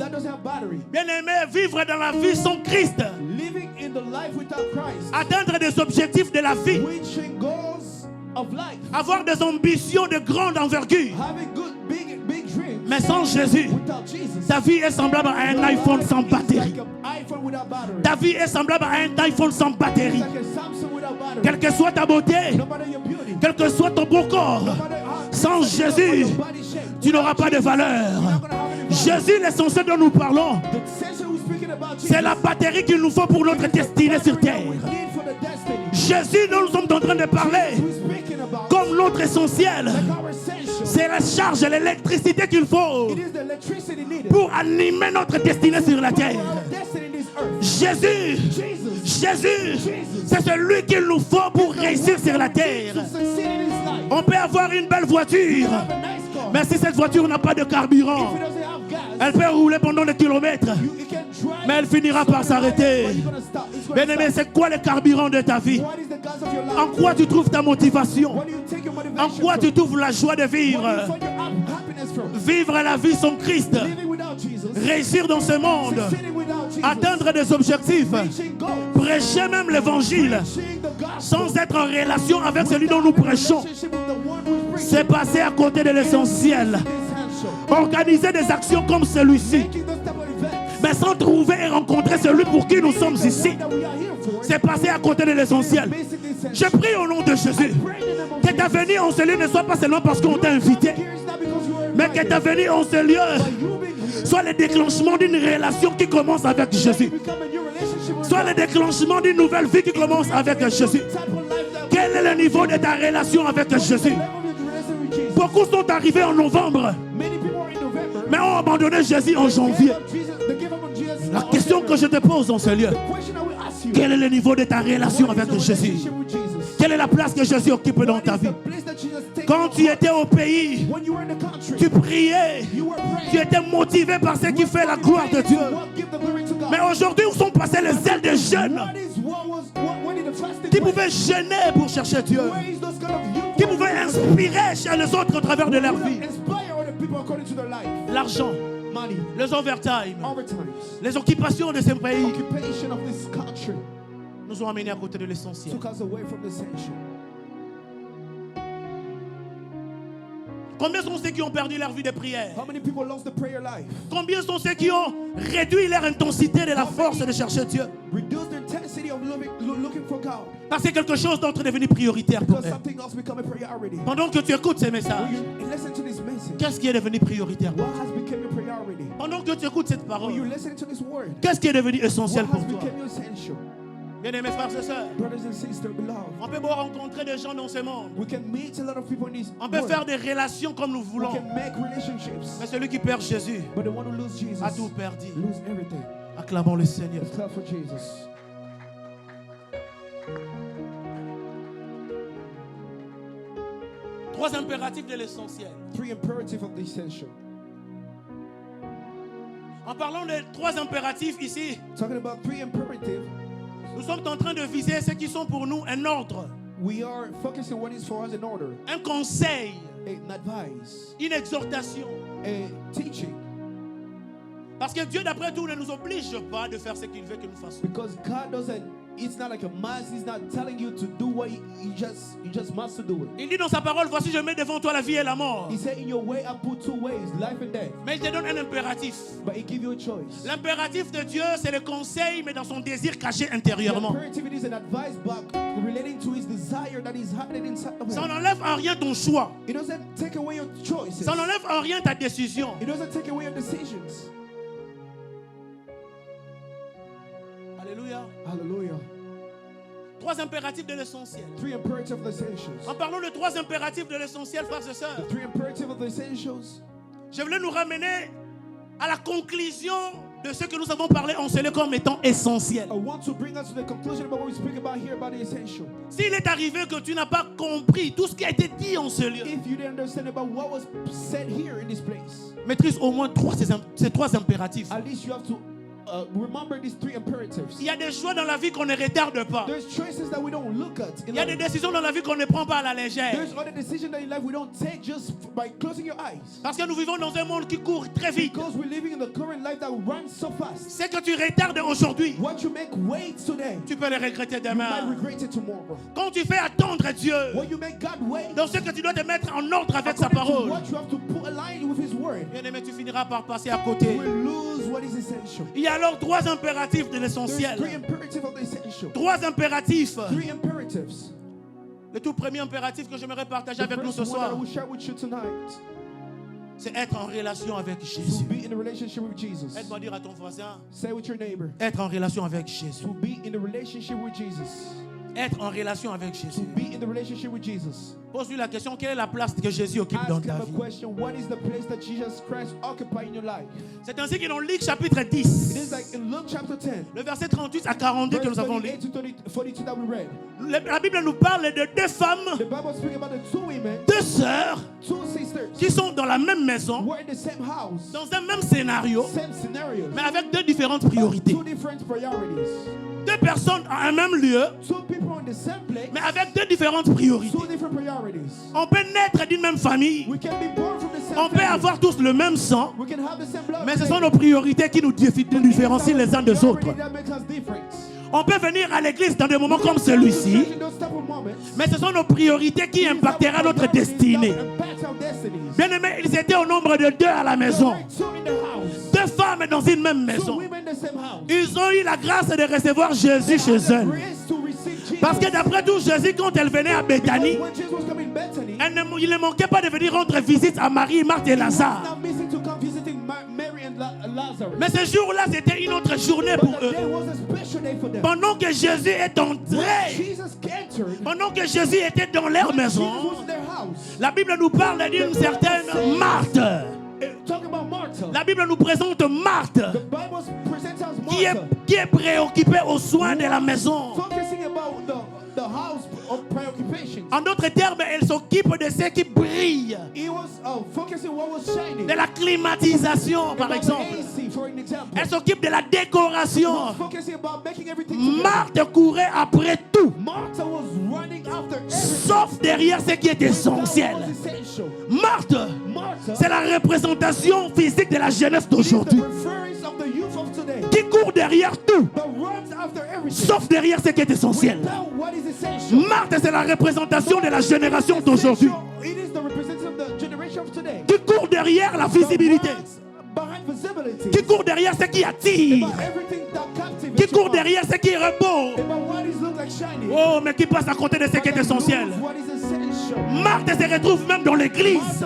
that doesn't have battery? Bien-aimé, vivre dans la vie sans Christ, Living in the life without Christ, atteindre des objectifs de la vie, reaching goals of life, avoir des ambitions de grande envergure, having good big dreams mais sans Jésus, without Jesus. ta vie est semblable à un iPhone sans It's batterie. like an iPhone without battery. Ta vie est semblable à un iPhone sans It's batterie. like a Samsung without battery. Quelle que soit ta beauté, No matter your beauty, quel que soit ton beau corps, no matter how sans Jésus, your body shape, tu n'auras pas de valeur. you're not gonna have any value. Jésus, l'essentiel dont nous parlons, The sensor who's speaking about Jesus, c'est la batterie qu'il nous faut pour notre destinée sur terre. we need for the destiny. Jésus, dont nous sommes en train de parler, Who's speaking about comme notre essentiel, like our essential. c'est la charge et l'électricité qu'il faut It is the electricity needed pour animer notre destinée sur la for terre. our destiny in this earth. Jésus, Jesus, Jésus, c'est celui qu'il nous faut pour réussir sur la terre. to succeed in this life. On peut avoir une belle voiture, Have a nice car. mais si cette voiture n'a pas de carburant, If it doesn't have gas, elle peut rouler pendant des kilomètres, you can drive, mais elle finira par s'arrêter. but you're gonna stop. It's gonna Bien-aimé, stop. c'est quoi le carburant de ta vie? What is the gas of your life? En quoi tu trouves ta motivation? What do you take your En motivation quoi from? tu trouves la joie de Where do you vivre? find your happiness from? Vivre la vie sans Christ, Living without Jesus, réussir dans ce monde, succeeding without Jesus, atteindre des objectifs, reaching goals, prêcher même l'évangile preaching the gospel, sans être en relation avec celui dont nous prêchons. relationship with the one who's preaching C'est passer à côté de l'essentiel. essential. Organiser des actions comme celui-ci, Making those type of events mais sans trouver et rencontrer celui pour qui nous sommes ici. that we are here for, C'est passer à côté de l'essentiel. basically Je essential. prie au nom de Jésus Pray in the name of que ta venue en ce lieu ne soit pas seulement parce qu'on t'a invité, Here is not because you were mais que invited, ta venue en ce lieu but you being here soit le déclenchement d'une relation qui commence avec Jésus, become a new relationship with soit God. le déclenchement d'une nouvelle vie qui commence avec Jésus. Type of life that Quel est le niveau de ta relation avec Jésus? level of your relation with Jesus. Beaucoup sont arrivés en novembre, Many people are in November. mais ont abandonné Jésus en janvier. They give up on Jesus. La question que je te pose en ce lieu, The question I will ask you. quel est le niveau de ta relation What is avec your Jésus? relationship with Jesus? Quelle est la place que Jésus occupe dans What ta is vie? the place that Jesus takes Quand in tu your heart? étais au pays, When you were in the country, tu priais, you were praying. tu étais motivé par ce qui fait la gloire de Dieu. What give the glory to God? Mais aujourd'hui, où sont passés les ailes des jeunes What did the fasting qui bring? pouvaient gêner pour chercher Dieu, Where is those kind of youth qui pouvaient inspirer chez les autres au travers de leur who vie? inspire other people according to their life? L'argent, Money, les overtime, overtimes, les occupations de ces pays occupation of this country nous ont amenés à côté de l'essentiel. took us away from the essential. Combien sont ceux qui ont perdu leur vie de prière? How many people lost the prayer life? Combien sont ceux qui ont réduit leur intensité de la force de chercher Dieu? Reduce the intensity of looking for God Parce que quelque chose d'autre est devenu prioritaire pour because eux. something else become a priority. Pendant que tu écoutes ces When messages, you listen to this message, qu'est-ce qui est devenu prioritaire pour what toi? has become a priority? Pendant que tu écoutes cette When parole, you listen to this word, qu'est-ce qui est devenu essentiel what pour has toi? become essential? Bien-aimés frères et sœurs, Brothers and sisters, beloved, on peut beau rencontrer des gens dans ce monde. we can meet a lot of people in this On peut world. faire des relations comme nous We voulons. can make relationships, Mais celui qui perd Jésus but the one who loses Jesus a tout perdu. lose everything. Acclamons le Seigneur. Let's clap for Jesus. Trois impératifs de l'essentiel. 3 imperatives of the essential. En parlant des trois impératifs ici, Talking about 3 imperatives, nous sommes en train de viser ceux qui sont pour nous un ordre, we are focusing what is for us in order. un conseil, An advice, une exhortation. a teaching. Parce que Dieu, d'après tout, ne nous oblige pas de faire ce qu'il veut que nous fassions. Because God doesn't, it's not like a must, He's not telling you to do what you just must do it. Il dit dans sa parole, voici je mets devant toi la vie et la mort. He said, in your way I put 2 ways, life and death. Mais il te donne un impératif. But He give you a choice. L'impératif de Dieu, c'est le conseil, mais dans son désir caché The intérieurement. imperative, it is an advice, but relating to His desire that is happening inside of Ça Him. n'enlève en rien ton choix. It doesn't take away your choices. Ça n'enlève en rien ta décision. It doesn't take away your decisions. Alléluia. Hallelujah. Trois impératifs de l'essentiel. 3 imperatives of the essentials. En parlant de trois impératifs de l'essentiel, frères et sœurs, The 3 imperatives of the essentials. je voulais nous ramener à la conclusion de ce que nous avons parlé en cela comme étant essentiel. I want to bring us to the conclusion about what we speak about here about the essential. S'il est arrivé que tu n'as pas compris tout ce qui a été dit en ce lieu, If you didn't understand about what was said here in this place, maîtrise au moins ces trois impératifs. at least you have to remember these 3 imperatives. Il y a des choix dans la vie qu'on ne retarde pas. There's choices that we don't look at in Il y a des life. décisions dans la vie qu'on ne prend pas à la légère. There's other decisions that in life we don't take just by closing your eyes. Parce que nous vivons dans un monde qui court très vite. Because we're living in the current life that runs so fast. Ce que tu retardes aujourd'hui, What you make wait today, tu peux le regretter you might demain. regret it tomorrow. Quand tu fais attendre Dieu When you make God wait, dans ce que tu dois te mettre en ordre avec sa according to parole, what you have to put align with His word, bien-aimé, tu finiras par passer à you côté. will lose what is essential. Il y a alors trois impératifs de There's l'essentiel. 3 imperatives of the essential. Trois impératifs. 3 imperatives. Le tout premier impératif que j'aimerais partager The avec nous first ce one that I soir, will share with you tonight, c'est être en relation avec to Jésus. be in a relationship with Jesus. Aide-moi à dire à ton voisin, Say with your neighbor, être en relation avec Jésus. to be in a relationship with Jesus. Être en relation avec To Jésus. be in the relationship with Jesus. Pose-lui la question, quelle est la place que Jésus occupe dans Ask him ta a vie? question. What is the place that Jesus Christ occupies in your life? C'est ainsi que dans Luc chapitre It 10, is like in Luke chapter 10, le verset 38 à 42 que verse nous avons lu, 38 to 42 that we read. la Bible nous parle de deux femmes, The Bible speaks about the 2 women, deux sœurs 2 sisters, qui sont dans la même maison, were in the same house, dans un même scénario, same scenarios, mais avec deux différentes priorités. 2 different priorities. Deux personnes à un même lieu, 2 people in the same place, mais avec deux différentes priorités. 2 different priorities. On peut naître d'une même famille, We can be born from the same on peut family. avoir tous le même sang, We can have the same blood. mais ce sont nos priorités qui nous différencient les uns des autres. That makes us different. On peut venir à l'église dans des moments comme celui-ci, mais ce sont nos priorités qui impacteront notre destinée. Bien aimé, ils étaient au nombre de deux à la maison. Deux femmes dans une même maison. Ils ont eu la grâce de recevoir Jésus chez eux. Parce que d'après tout, Jésus, quand elle venait à Béthanie, il ne manquait pas de venir rendre visite à Marie, Marthe et Lazare. Mais ce jour-là, c'était une autre journée pour eux. Pendant que Jésus est entré, pendant que Jésus était dans leur maison, la Bible nous parle d'une certaine Marthe. La Bible nous présente Marthe qui est préoccupée aux soins de la maison. En d'autres termes, elle s'occupe de ce qui brille. De la climatisation, par exemple. Elle s'occupe de la décoration. Marthe courait après tout, sauf derrière ce qui est essentiel. Marthe, c'est la représentation physique de la jeunesse d'aujourd'hui, qui court derrière tout, sauf derrière ce qui est essentiel. Marthe, c'est la représentation de la génération d'aujourd'hui, qui court derrière la visibilité, qui court derrière ce qui attire, qui court derrière ce qui est beau. Oh, mais qui passe à côté de ce qui est essentiel. Marthe se retrouve même dans l'église.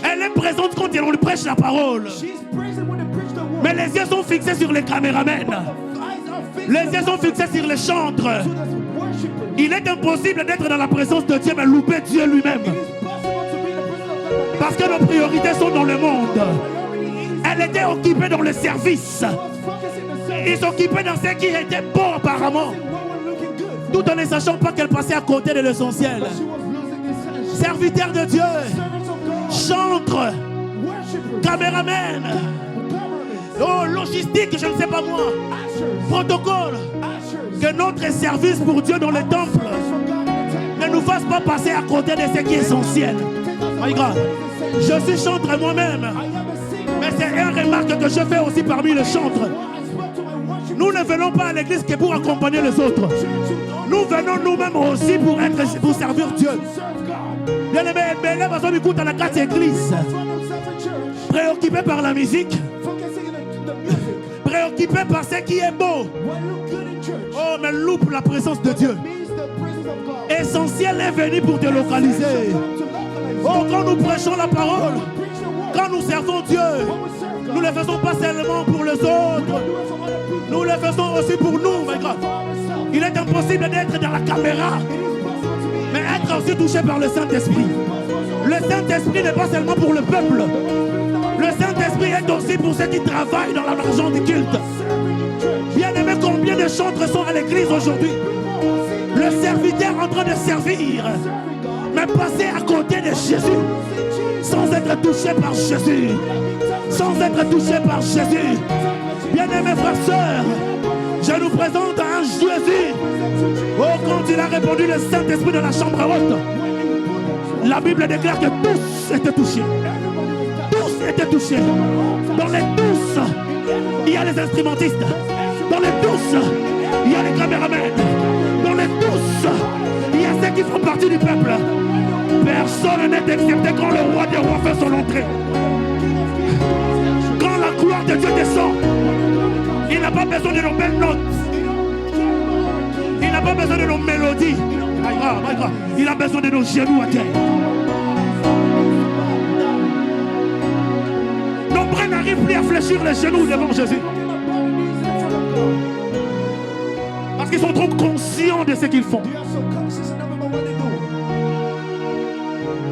Elle est présente quand on lui prêche la parole. Mais les yeux sont fixés sur les caméramens. Les yeux sont fixés sur les chantres. Il est impossible d'être dans la présence de Dieu mais louper Dieu lui-même. Parce que nos priorités sont dans le monde. Elle était occupée dans le service. Ils s'occupaient dans ce qui était bon apparemment, tout en ne sachant pas qu'elle passait à côté de l'essentiel. Serviteur de Dieu, chantre, caméraman, oh, logistique, je ne sais pas moi, protocole, que notre service pour Dieu dans le temple ne nous fasse pas passer à côté de ce qui est essentiel. My God. Je suis chantre moi-même, mais c'est une remarque que je fais aussi parmi les chantres. Nous ne venons pas à l'église que pour accompagner les autres. Nous venons nous-mêmes aussi pour servir Dieu. Bien aimé, mais là, parce qu'on écoute à la carte église, préoccupé par la musique, préoccupé par ce qui est beau. Oh, mais loupe la présence de Dieu. Essentiel est venu pour te localiser. Oh, quand nous prêchons la parole, quand nous servons Dieu, nous ne le faisons pas seulement pour les autres, nous le faisons aussi pour nous, my God. Il est impossible d'être dans la caméra, mais être aussi touché par le Saint-Esprit. Le Saint-Esprit n'est pas seulement pour le peuple. Le Saint-Esprit est aussi pour ceux qui travaillent dans l'argent du culte. Bien aimé, combien de chantres sont à l'église aujourd'hui? Le serviteur en train de servir, mais passer à côté de Jésus, sans être touché par Jésus, sans être touché par Jésus. Bien aimé frères, sœurs, je nous présente un Jésus. Oh, quand il a répondu le Saint-Esprit dans la chambre haute, la Bible déclare que tous étaient touchés. Tous étaient touchés. Dans les tous, il y a les instrumentistes. Dans les tous, il y a les caméramans. Dans les tous, il y a ceux qui font partie du peuple. Personne n'est excepté quand le roi des rois fait son entrée. Quand la gloire de Dieu descend, il n'a pas besoin de nos belles notes. Il n'a pas besoin de nos mélodies. Il a besoin de nos genoux à terre. Nombreux n'arrivent plus à fléchir les genoux devant Jésus. Parce qu'ils sont trop conscients de ce qu'ils font.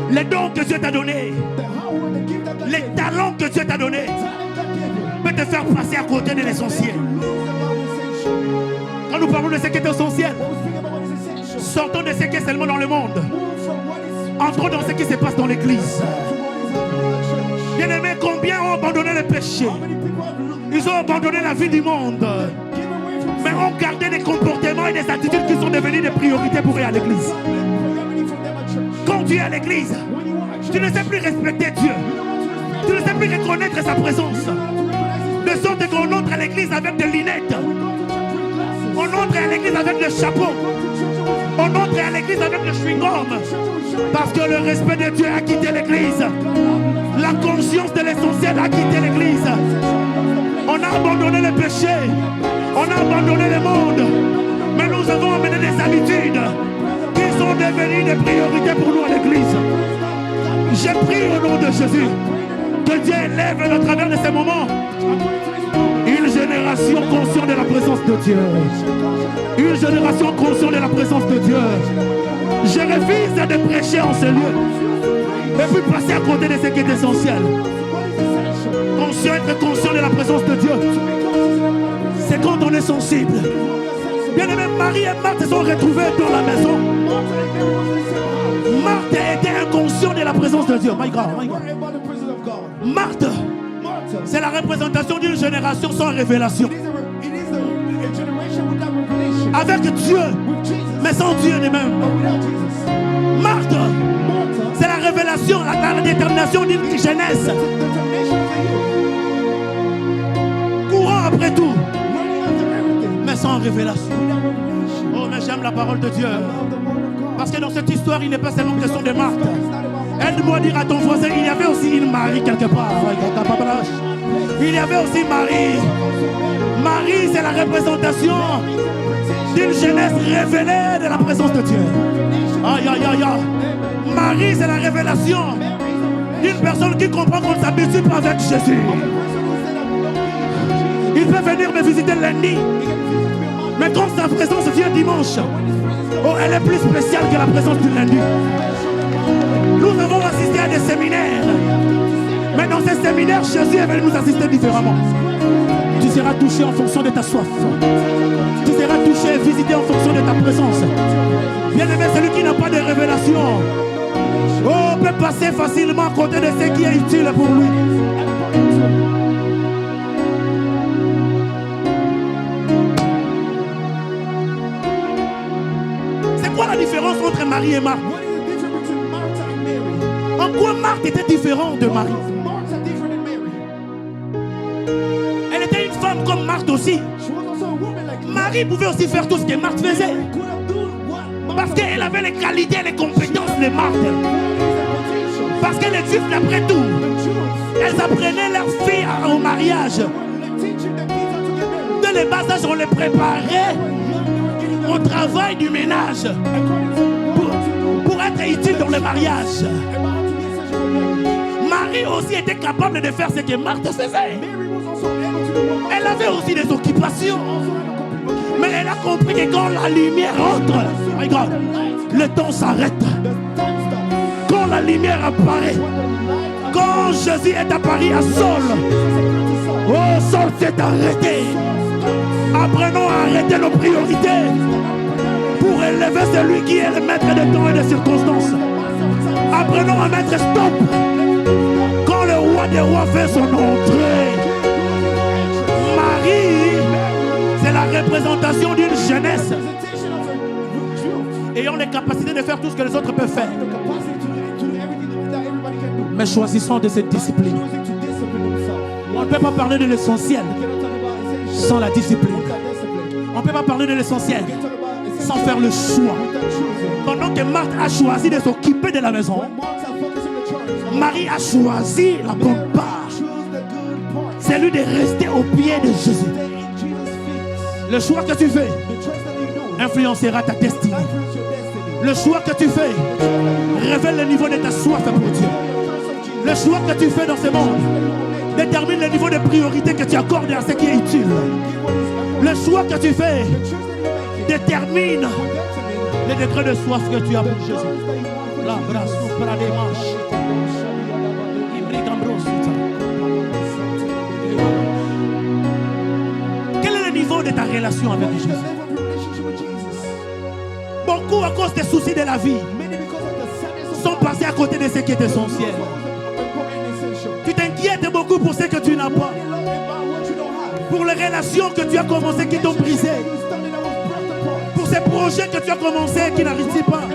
Les dons que Dieu t'a donnés, les talents que Dieu t'a donnés, peut te faire passer à côté de l'essentiel. Quand nous parlons de ce qui est essentiel, sortons de ce qui est seulement dans le monde. Entrons dans ce qui se passe dans l'église. Bien-aimés, combien ont abandonné le péché? Ils ont abandonné la vie du monde, mais ont gardé des comportements et des attitudes qui sont devenus des priorités pour aller à l'église. Quand tu es à l'église, tu ne sais plus respecter Dieu. Tu ne sais plus reconnaître sa présence. De sorte qu'on entre à l'église avec des lunettes. On entre à l'église avec le chapeau. On entre à l'église avec le chewing-gum. Parce que le respect de Dieu a quitté l'église. La conscience de l'essentiel a quitté l'église. On a abandonné le péché. On a abandonné le monde. Mais nous avons amené des habitudes qui sont devenues des priorités pour nous à l'église. J'ai pris au nom de Jésus que Dieu élève à travers de ces moments une génération consciente de la présence de Dieu. Une génération consciente de la présence de Dieu. Je refuse de prêcher en ce lieu et puis passer à côté de ce qui est essentiel. Être conscient de la présence de Dieu, c'est quand on est sensible. Bien aimé, Marie et Marthe se sont retrouvés dans la maison. Marthe était inconscient de la présence de Dieu. My God, my God. Marthe, c'est la représentation d'une génération sans révélation. Avec Dieu, mais sans Dieu lui-même. Marthe, c'est la révélation, la détermination d'une jeunesse. Courant après tout, mais sans révélation. Oh, mais j'aime la parole de Dieu. Parce que dans cette histoire, il n'est pas seulement question de Marthe. Elle doit dire à ton voisin, il y avait aussi une Marie quelque part. Il y avait aussi Marie. Marie, c'est la représentation d'une jeunesse révélée de la présence de Dieu. Aïe, aïe, aïe, aïe. Marie, c'est la révélation d'une personne qui comprend qu'on ne s'habitue pas avec Jésus. Il peut venir me visiter lundi, mais quand sa présence vient dimanche, oh, elle est plus spéciale que la présence du lundi. Nous avons assisté à des séminaires, mais dans ces séminaires, Jésus est venu nous assister différemment. Tu seras touché en fonction de ta soif. Tu seras touché et visité en fonction de ta présence. Bien-aimé, celui qui n'a pas de révélation, peut passer facilement à côté de ce qui est utile pour lui. C'est quoi la différence entre Marie et Marthe? What is the difference between Martha and Mary? En quoi Marthe était différente de Marie? Martha different than Mary? Elle était une femme comme Marthe aussi. She was also a woman like Marie pouvait aussi faire tout ce que Marthe faisait. Mary could have done what Parce Martha qu'elle avait les qualités et les compétences de Marthe. potential. Parce que les Juifs, d'après tout, The Jews, elles apprenaient leurs filles au mariage. were teaching the kids how to get married. Dès le bas âge, on les préparait au travail du ménage According to what to do. pour être utile dans le mariage. About how to be essential for marriage. Marie aussi était capable de faire ce que Marthe faisait. Mary was also able to do what Martha Elle avait aussi des occupations. also had a complete occupation. Mais elle a compris que quand la lumière entre, my God, le temps s'arrête. The time stops. Quand la lumière apparaît, When the light quand Jésus est apparu à Saul, oh, Saul s'est arrêté. Apprenons à arrêter nos priorités pour élever celui qui est le maître des temps et des circonstances. Apprenons à mettre stop quand le roi des rois fait son entrée. Marie, c'est la représentation d'une jeunesse ayant les capacités de faire tout ce que les autres peuvent faire, mais choisissant de se discipliner. On ne peut pas parler de l'essentiel sans la discipline. On ne peut pas parler de l'essentiel sans faire le choix. Pendant que Marthe a choisi de s'occuper de la maison, Marie a choisi la bonne part. C'est lui de rester au pied de Jésus. Le choix que tu fais influencera ta destinée. Le choix que tu fais révèle le niveau de ta soif pour Dieu. Le choix que tu fais dans ce monde détermine le niveau de priorité que tu accordes à ce qui est utile. Le choix que tu fais détermine le degré de soif que tu as pour Jésus. La brasse pour la démarche. Quel est le niveau de ta relation avec Jésus? Beaucoup, à cause des soucis de la vie, sont passés à côté de ce qui est essentiel. Tu t'inquiètes beaucoup pour ce que tu n'as pas, pour les relations que tu as commencées qui t'ont brisé, pour ces projets que tu as commencés qui n'arrivent pas.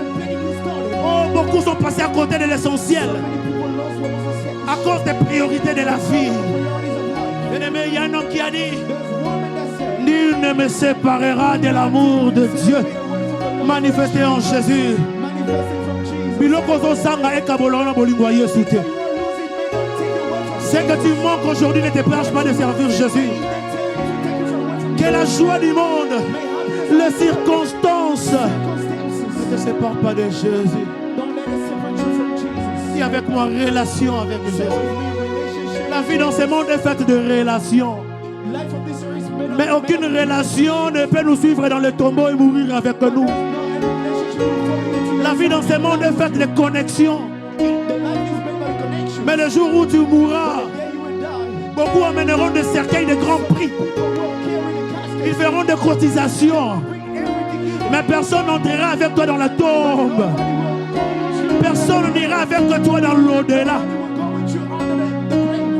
Oh, beaucoup sont passés à côté de l'essentiel à cause des priorités de la vie. Bien-aimé, il y a un homme qui a dit: nul ne me séparera de l'amour de Dieu manifesté en Jésus. Ce que tu manques aujourd'hui ne te plage pas de servir Jésus. Que la joie du monde, les circonstances ne te séparent pas de Jésus. Si avec moi, relation avec Jésus. La vie dans ce monde est faite de relations. Mais aucune relation ne peut nous suivre dans le tombeau et mourir avec nous. La vie dans ce monde est faite de connexions. Mais le jour où tu mourras, beaucoup amèneront des cercueils de grands prix. Ils feront des cotisations. Mais personne n'entrera avec toi dans la tombe. Personne n'ira avec toi dans l'au-delà.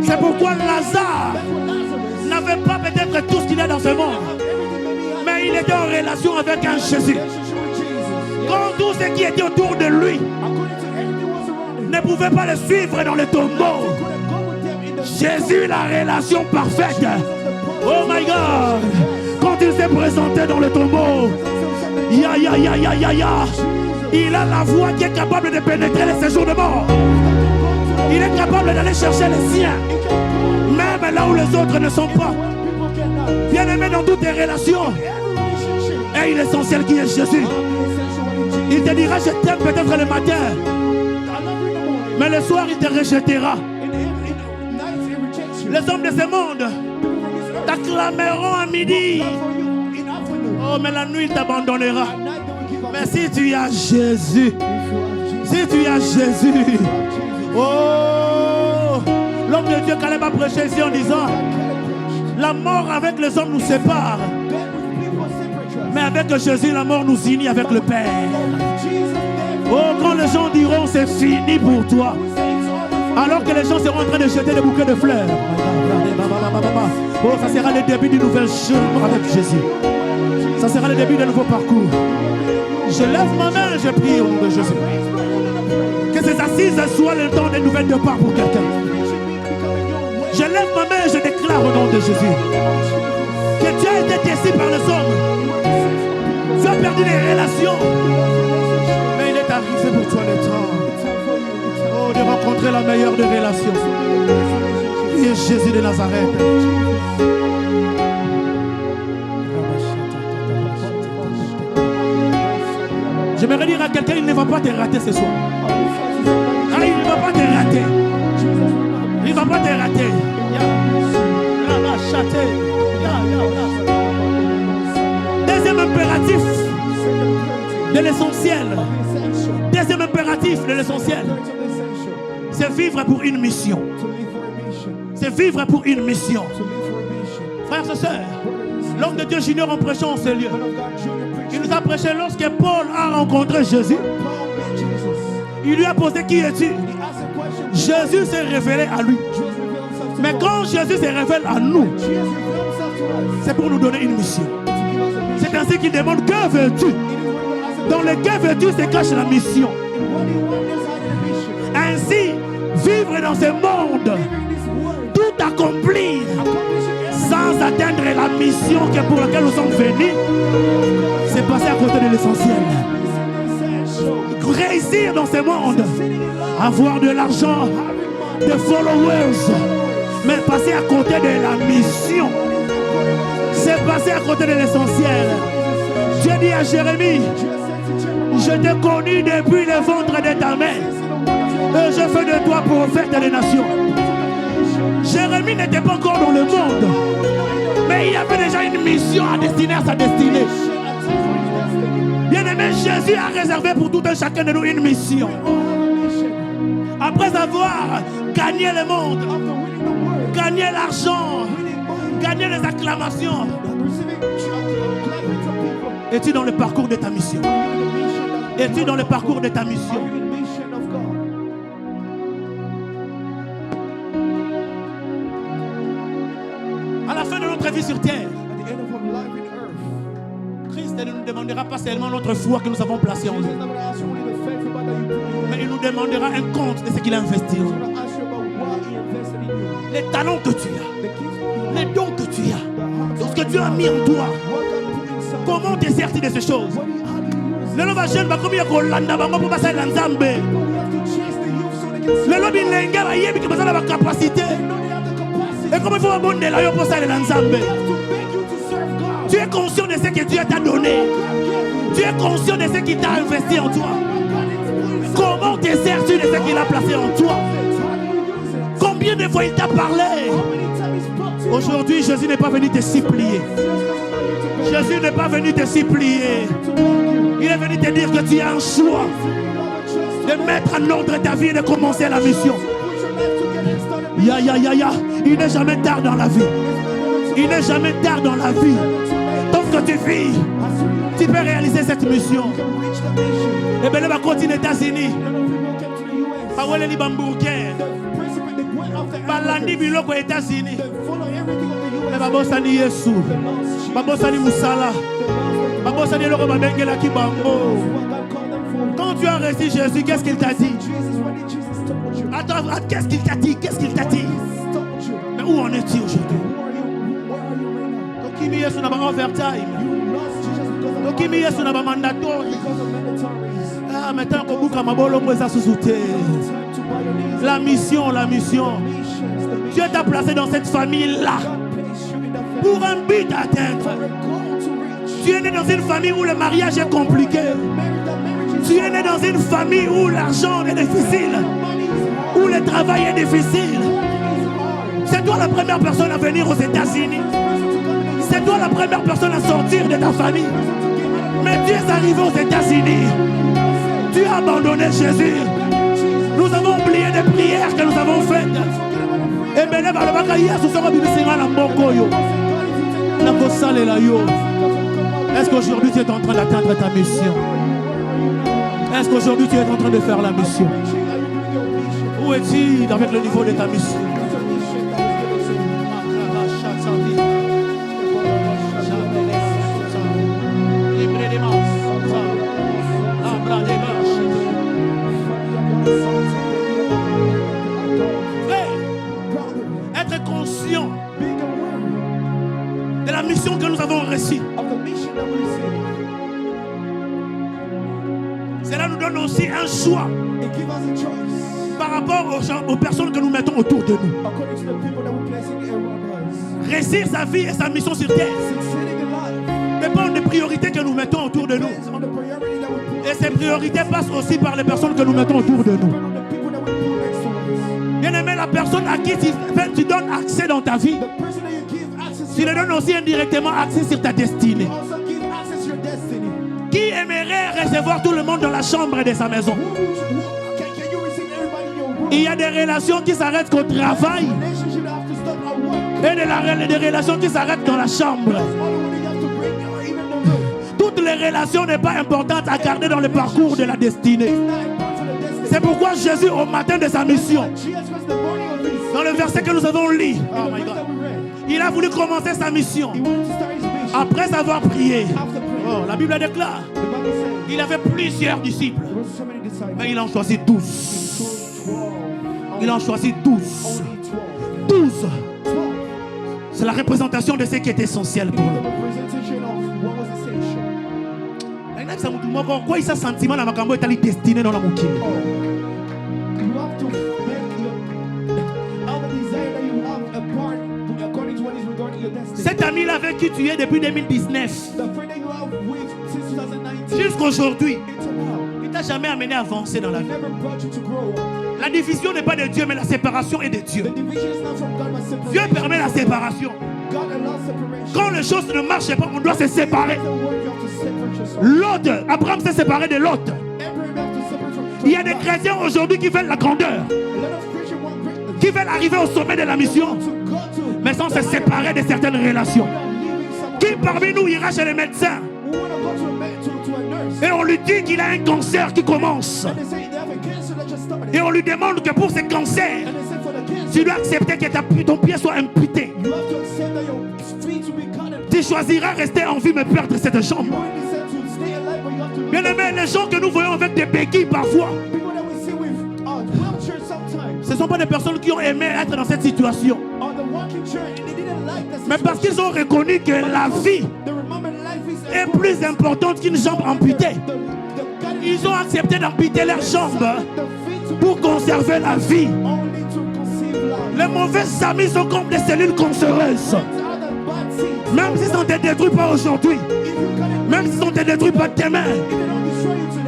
C'est pourquoi Lazare n'avait pas peut-être tout ce qu'il y a dans ce monde, mais il était en relation avec un Jésus. Quand tout ce qui était autour de lui ne pouvait pas le suivre dans le tombeau, Jésus, la relation parfaite. Oh my God! Quand il s'est présenté dans le tombeau, il a la voix qui est capable de pénétrer les séjours de mort. Il est capable d'aller chercher les siens, même là où les autres ne sont pas. Bien-aimé, dans toutes tes relations, et l'essentiel qui est Jésus. Il te dira: je t'aime peut-être le matin, mais le soir il te rejettera. Les hommes de ce monde t'acclameront à midi. Oh, mais la nuit il t'abandonnera. Mais si tu as Jésus, si tu as Jésus, oh, l'homme de Dieu Caleb a prêché ici en disant: La mort avec les hommes nous sépare. Mais avec Jésus, la mort nous unit avec le Père. Oh, quand les gens diront c'est fini pour toi, alors que les gens seront en train de jeter des bouquets de fleurs. Oh, ça sera le début d'une nouvelle journée avec Jésus. Ça sera le début d'un nouveau parcours. Je lève ma main et je prie au nom de Jésus. Que ces assises soient le temps des nouvelles de part pour quelqu'un. Je lève ma main et je déclare au nom de Jésus que tu as été testé par les hommes. Tu as perdu des relations. Mais il est arrivé pour toi le temps de rencontrer la meilleure des relations. Qui est Jésus de Nazareth. J'aimerais dire à quelqu'un, il ne va pas te rater ce soir. Ah, il ne va pas te rater. Il ne va pas te rater. Deuxième impératif de l'essentiel. Deuxième impératif de l'essentiel. C'est vivre pour une mission. C'est vivre pour une mission. Frères et sœurs, l'homme de Dieu Junior en prêchant en ce lieu, il nous a prêché lorsque Paul a rencontré Jésus. Il lui a posé qui es-tu? Jésus s'est révélé à lui. Mais quand Jésus se révèle à nous, c'est pour nous donner une mission. C'est ainsi qu'il demande que veux-tu? Dans le que veux-tu se cache la mission. Ainsi, vivre dans ce monde, tout accomplir sans atteindre la mission pour laquelle nous sommes venus, c'est passer à côté de l'essentiel. Réussir dans ce monde, avoir de l'argent, de followers, mais passer à côté de la mission, c'est passer à côté de l'essentiel. Dieu dit à Jérémie, je t'ai connu depuis le ventre de ta mère et je fais de toi prophète des nations. Jérémie n'était pas encore dans le monde, mais il avait déjà une mission à destiner à sa destinée. Bien-aimé, Jésus a réservé pour tout un chacun de nous une mission. Après avoir gagné le monde, gagné l'argent, gagné les acclamations, es-tu dans le parcours de ta mission? Es-tu dans le parcours de ta mission? À la fin de notre vie sur terre, Christ ne nous demandera pas seulement notre foi que nous avons placée en lui, mais il nous demandera un compte de ce qu'il a investi en nous. Les talents que tu as, les dons que tu as, tout ce que Dieu a mis en toi, comment te sers-tu de ces choses? Le lobby jeune va comme il y a Kolanda, va pour passer la Nzambe. Le lobby lenga va y avoir qui besoin d'avoir capacité. Et comment il faut abonder là pour passer la Nzambe? Tu es conscient de ce que Dieu t'a donné. Tu es conscient de ce qu'il t'a investi en toi. Comment te sers-tu de ce qu'il a placé en toi? Combien de fois il t'a parlé? Aujourd'hui, Jésus n'est pas venu te supplier. Jésus n'est pas venu te supplier. Il est venu te dire que tu as un choix de mettre en ordre ta vie et de commencer la mission. Ya. Il n'est jamais tard dans la vie. Il n'est jamais tard dans la vie. Tant que tu vis, tu peux réaliser cette mission. Et bien, va continuer aux États-Unis. Baweleli Bambouke. Balandi Biloko aux États-Unis. Mais Babosani Yesu. Babosani Moussala. Babosani Loko Babengela Kibambo. Quand tu as reçu Jésus, qu'est-ce qu'il t'a dit? Attends, qu'est-ce qu'il t'a dit? Qu'est-ce qu'il t'a dit? Mais où en es-tu aujourd'hui? Tokimi Yesu n'a pas overtime. Tokimi Yesu n'a pas mandatory. Ah, maintenant qu'on boucle à ma bolongo et ça sous-souté. La mission. Dieu t'a placé dans cette famille-là pour un but à atteindre. Tu es né dans une famille où le mariage est compliqué. Tu es né dans une famille où l'argent est difficile, où le travail est difficile. C'est toi la première personne à venir aux États-Unis. C'est toi la première personne à sortir de ta famille. Mais tu es arrivé aux États-Unis. Tu as abandonné Jésus. Nous avons oublié des prières que nous avons faites. Et bien, est-ce qu'aujourd'hui tu es en train d'atteindre ta mission? Est-ce qu'aujourd'hui tu es en train de faire la mission? Où es-tu avec le niveau de ta mission? Être conscient de la mission que nous avons reçue. Cela nous donne aussi un choix par rapport aux personnes que nous mettons autour de nous. Réussir sa vie et sa mission sur terre dépend des priorités que nous mettons autour de nous. Et ces priorités passent aussi par les personnes que nous mettons autour de nous. Bien aimé, la personne à qui tu donnes accès dans ta vie, tu lui donnes aussi indirectement accès sur ta destinée. Qui aimerait recevoir tout le monde dans la chambre de sa maison? Il y a des relations qui s'arrêtent qu'au travail et des relations qui s'arrêtent dans la chambre. Toutes les relations n'est pas importantes à garder dans le parcours de la destinée. C'est pourquoi Jésus, au matin de sa mission, dans le verset que nous avons lu, oh my God, il a voulu commencer sa mission après avoir prié. Oh, la Bible déclare, il avait plusieurs disciples, mais il en choisit 12. Il en choisit 12. 12. C'est la représentation de ce qui est essentiel pour nous. Pourquoi il s'est sentiment dans ma cambo est destiné dans la mouki? Cet ami-là avec qui tu es depuis 2019 jusqu'aujourd'hui, il t'a jamais amené à avancer dans la vie. La division n'est pas de Dieu, mais la séparation est de Dieu. Dieu permet la séparation. Quand les choses ne marchent pas, on doit se séparer. L'autre, Abraham s'est séparé de l'autre. Il y a des chrétiens aujourd'hui qui veulent la grandeur, qui veulent arriver au sommet de la mission, mais sans se séparer de certaines relations. Qui parmi nous ira chez les médecins et on lui dit qu'il a un cancer qui commence, et on lui demande que pour ce cancer tu dois accepter que ton pied soit amputé. Tu choisiras rester en vie mais perdre cette jambe. Bien aimé, les gens que nous voyons avec des béquilles parfois, ce ne sont pas des personnes qui ont aimé être dans cette situation, mais parce qu'ils ont reconnu que la vie est plus importante qu'une jambe amputée. Ils ont accepté d'amputer leurs jambes pour conserver la vie. Les mauvais amis sont comme des cellules cancéreuses. Même s'ils ne te détruisent pas aujourd'hui, même s'ils ne te détruisent pas demain,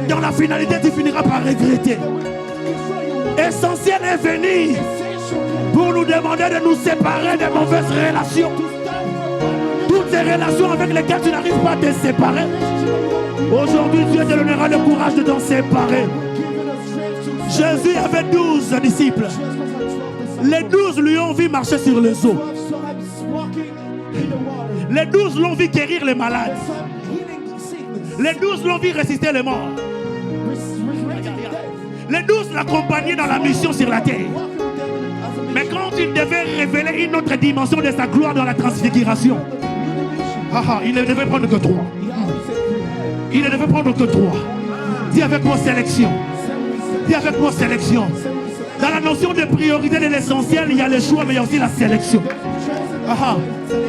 dans la finalité tu finiras par regretter. Essentiel est venu pour nous demander de nous séparer des mauvaises relations. Toutes ces relations avec lesquelles tu n'arrives pas à te séparer, aujourd'hui Dieu te donnera le courage de t'en séparer. Jésus avait 12 disciples. Les 12 lui ont vu marcher sur les eaux. Les 12 l'ont vu guérir les malades. Les 12 l'ont vu ressusciter les morts. Les 12 l'accompagnaient dans la mission sur la terre. Mais quand il devait révéler une autre dimension de sa gloire dans la transfiguration, il ne devait prendre que 3. Il ne devait prendre que 3. Dis avec moi sélection. Dis avec moi sélection. Dans la notion de priorité de l'essentiel, il y a le choix, mais il y a aussi la sélection.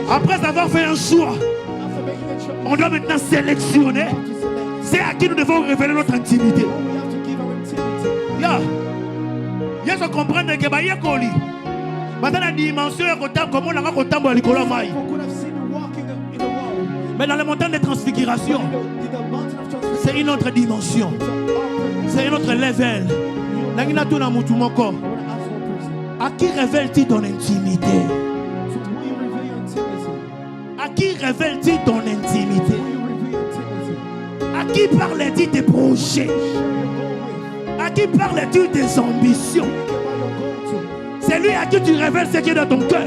Après avoir fait un choix, on doit maintenant sélectionner. C'est à qui nous devons révéler notre intimité. Je comprends que dans la dimension, mais dans le montant de transfiguration, c'est une autre dimension. C'est une autre level. À qui révèle-t-il ton intimité? À qui révèle-t-il ton intimité? À qui parles-tu tes projets? À qui parles-tu des ambitions? C'est lui à qui tu révèles ce qui est dans ton cœur.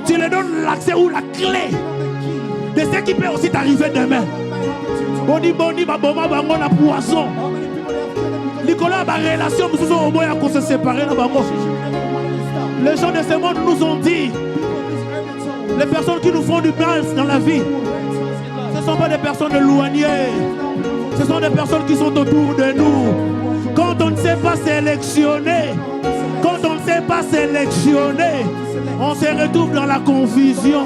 Tu lui donnes l'accès ou la clé de ce qui peut aussi t'arriver demain. Boni boni baboma bango na poisson. Nicolas ba relation nous sommes au moyen qu'on se séparer na bango. Les gens de ce monde nous ont dit, les personnes qui nous font du bien dans la vie, ce ne sont pas des personnes éloignées. Ce sont des personnes qui sont autour de nous. Quand on ne sait pas sélectionner, on se retrouve dans la confusion.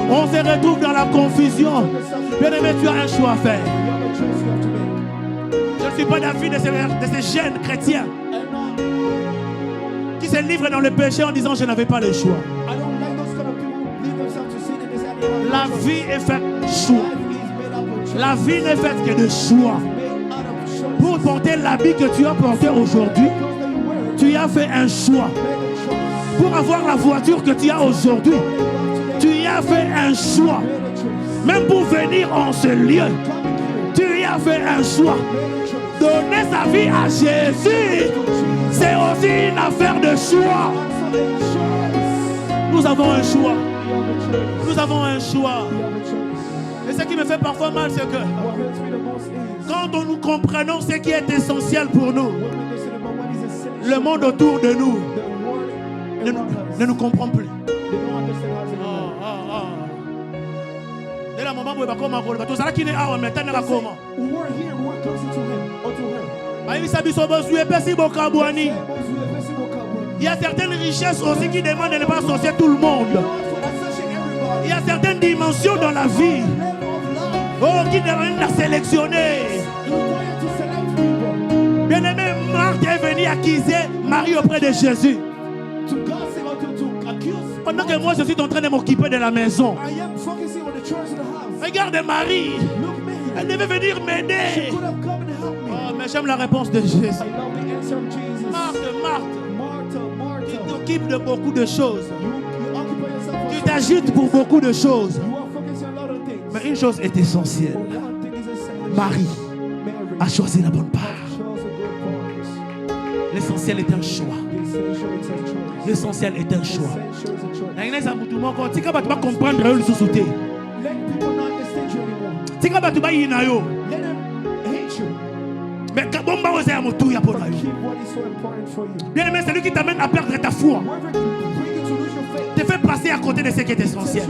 On se retrouve dans la confusion. Bien-aimé, tu as un choix à faire. Je ne suis pas d'avis de ces jeunes chrétiens qui se livrent dans le péché en disant je n'avais pas le choix. La vie est faite de choix. La vie n'est faite que de choix. Pour porter l'habit que tu as porté aujourd'hui, tu as fait un choix. Pour avoir la voiture que tu as aujourd'hui, tu as fait un choix. Même pour venir en ce lieu, tu as fait un choix. Donner sa vie à Jésus, c'est aussi une affaire de choix. Nous avons un choix. Nous avons un choix. Et ce qui me fait parfois mal, c'est que quand nous comprenons ce qui est essentiel pour nous, le monde autour de nous ne nous comprend plus. Il y a certaines richesses aussi qui demandent de ne pas associer tout le monde. Il y a certaines dimensions dans la vie qui demandent de sélectionner. Bien-aimé, Marthe est venue accuser Marie auprès de Jésus. Pendant que moi je suis en train de m'occuper de la maison. Regarde Marie. Elle devait venir m'aider. Oh, mais j'aime la réponse de Jésus. Marthe, tu t'occupes de beaucoup de choses. Tu t'agites pour beaucoup de choses. Mais une chose est essentielle. Marie a choisi la bonne part. L'essentiel est un choix. L'essentiel est un choix. Tu vas comprendre le sous-souté. Tu vas mais bien aimé, c'est lui qui t'amène à perdre ta foi. Te fait passer à côté de ce qui est essentiel.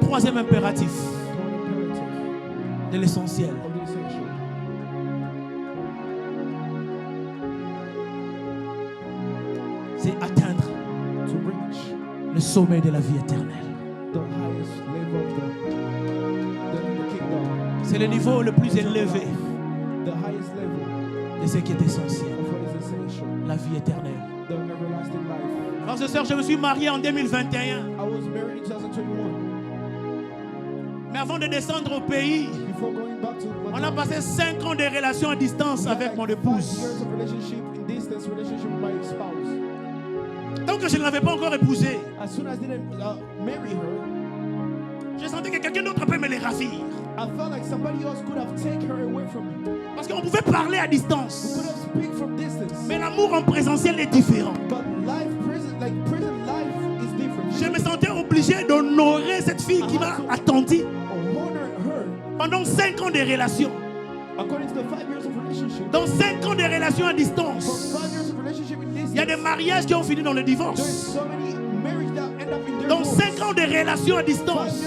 Troisième impératif de l'essentiel. C'est atteindre le sommet de la vie éternelle. C'est le niveau le plus élevé de ce qui est essentiel. La vie éternelle. Frères et sœurs, je me suis marié en 2021. Mais avant de descendre au pays, on a passé 5 ans de relations à distance avec mon épouse. Tant que je ne l'avais pas encore épousée, je sentais que quelqu'un d'autre peut me les ravir. Parce qu'on pouvait parler à distance. Mais l'amour en présentiel est différent. Je me sentais obligé d'honorer cette fille qui m'a attendu pendant 5 ans de relations. Dans 5 ans de relations à distance, il y a des mariages qui ont fini dans le divorce. Dans 5 ans de relations à distance,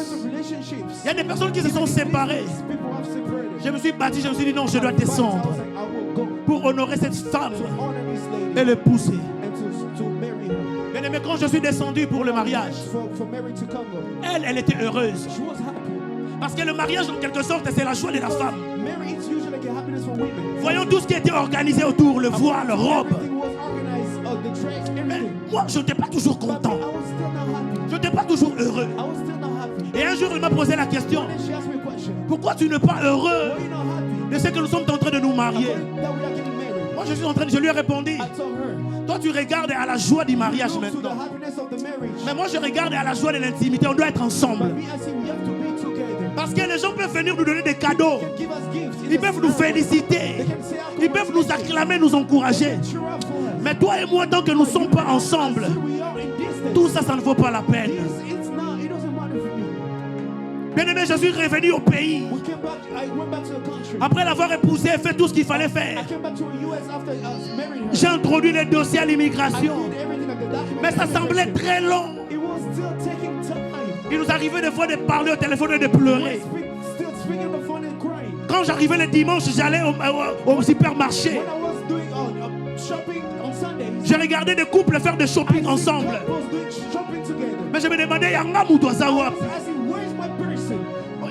il y a des personnes qui se sont séparées. Je me suis battu, je me suis dit non, je dois descendre pour honorer cette femme et l'épouser. Bien aimé, quand je suis descendu pour le mariage, elle était heureuse. Parce que le mariage, en quelque sorte, c'est la joie de la femme. Voyons tout ce qui était organisé autour, le voile, la robe. Mais moi, je n'étais pas toujours content. Je n'étais pas toujours heureux. Et un jour, il m'a posé la question: pourquoi tu n'es pas heureux de ce que nous sommes en train de nous marier? Moi, je lui ai répondu: toi, tu regardes à la joie du mariage maintenant. Mais moi, je regarde à la joie de l'intimité. On doit être ensemble. Parce que les gens peuvent venir nous donner des cadeaux. Ils peuvent nous féliciter. Ils Ils peuvent nous acclamer, nous encourager. cheer up for us. Mais toi et moi, tant que nous ne sommes pas ensemble, Here we are in distance. tout ça, ça ne vaut pas la peine. It's not, it doesn't matter for me. Bien-aimé, je suis revenu au pays. I went back to the country. Après l'avoir épousé et fait tout ce qu'il fallait faire. I came back to the US after marrying her. J'ai introduit les dossiers à I l'immigration. did everything like the documents. Mais ça semblait très long. It was still taking time. Il nous arrivait des fois de parler au téléphone et de pleurer. Still speaking on the phone and crying. Quand j'arrivais le dimanche, j'allais au supermarché. When I was doing shopping on Sundays, Je regardais des couples faire des shopping ensemble. couples doing shopping together. Mais je me demandais, Yanga Moudozawa. I was asking, where's my person?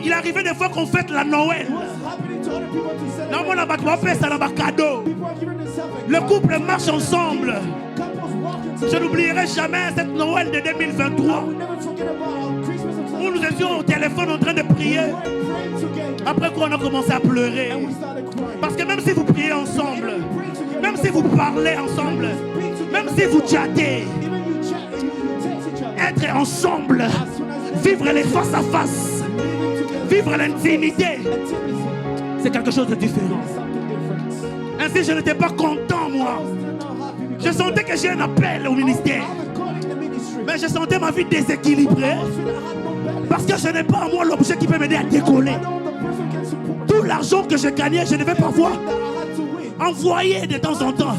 Il arrivait des fois qu'on fête la Noël. What's happening to other people to celebrate? Non, mon abattoir fait ça dans ma cadeau. People are giving themselves a Le couple marche ensemble. couples walking Je together. n'oublierai jamais cette Noël de 2023 I will never forget about Christmas of où nous étions au téléphone en train de prier. We were praying together Après quoi, on a commencé à pleurer. and we started crying. Parce que même si vous priez ensemble, même si vous parlez ensemble, même si vous chattez, Even you chat, you text each other. être ensemble, vivre les face à face, vivre l'intimité, Intimacy c'est quelque chose de différent. is something different. Ainsi, je n'étais pas content, moi. I was still not happy because Je sentais que j'ai un appel au ministère. I was calling the ministry. Mais je sentais ma vie déséquilibrée. I was feeling I had no balance. Parce que je n'ai pas à moi l'objet qui peut m'aider à décoller. I know the person can support Tout l'argent que je gagnais, je ne vais pas voir that I had to win. envoyer de temps en temps.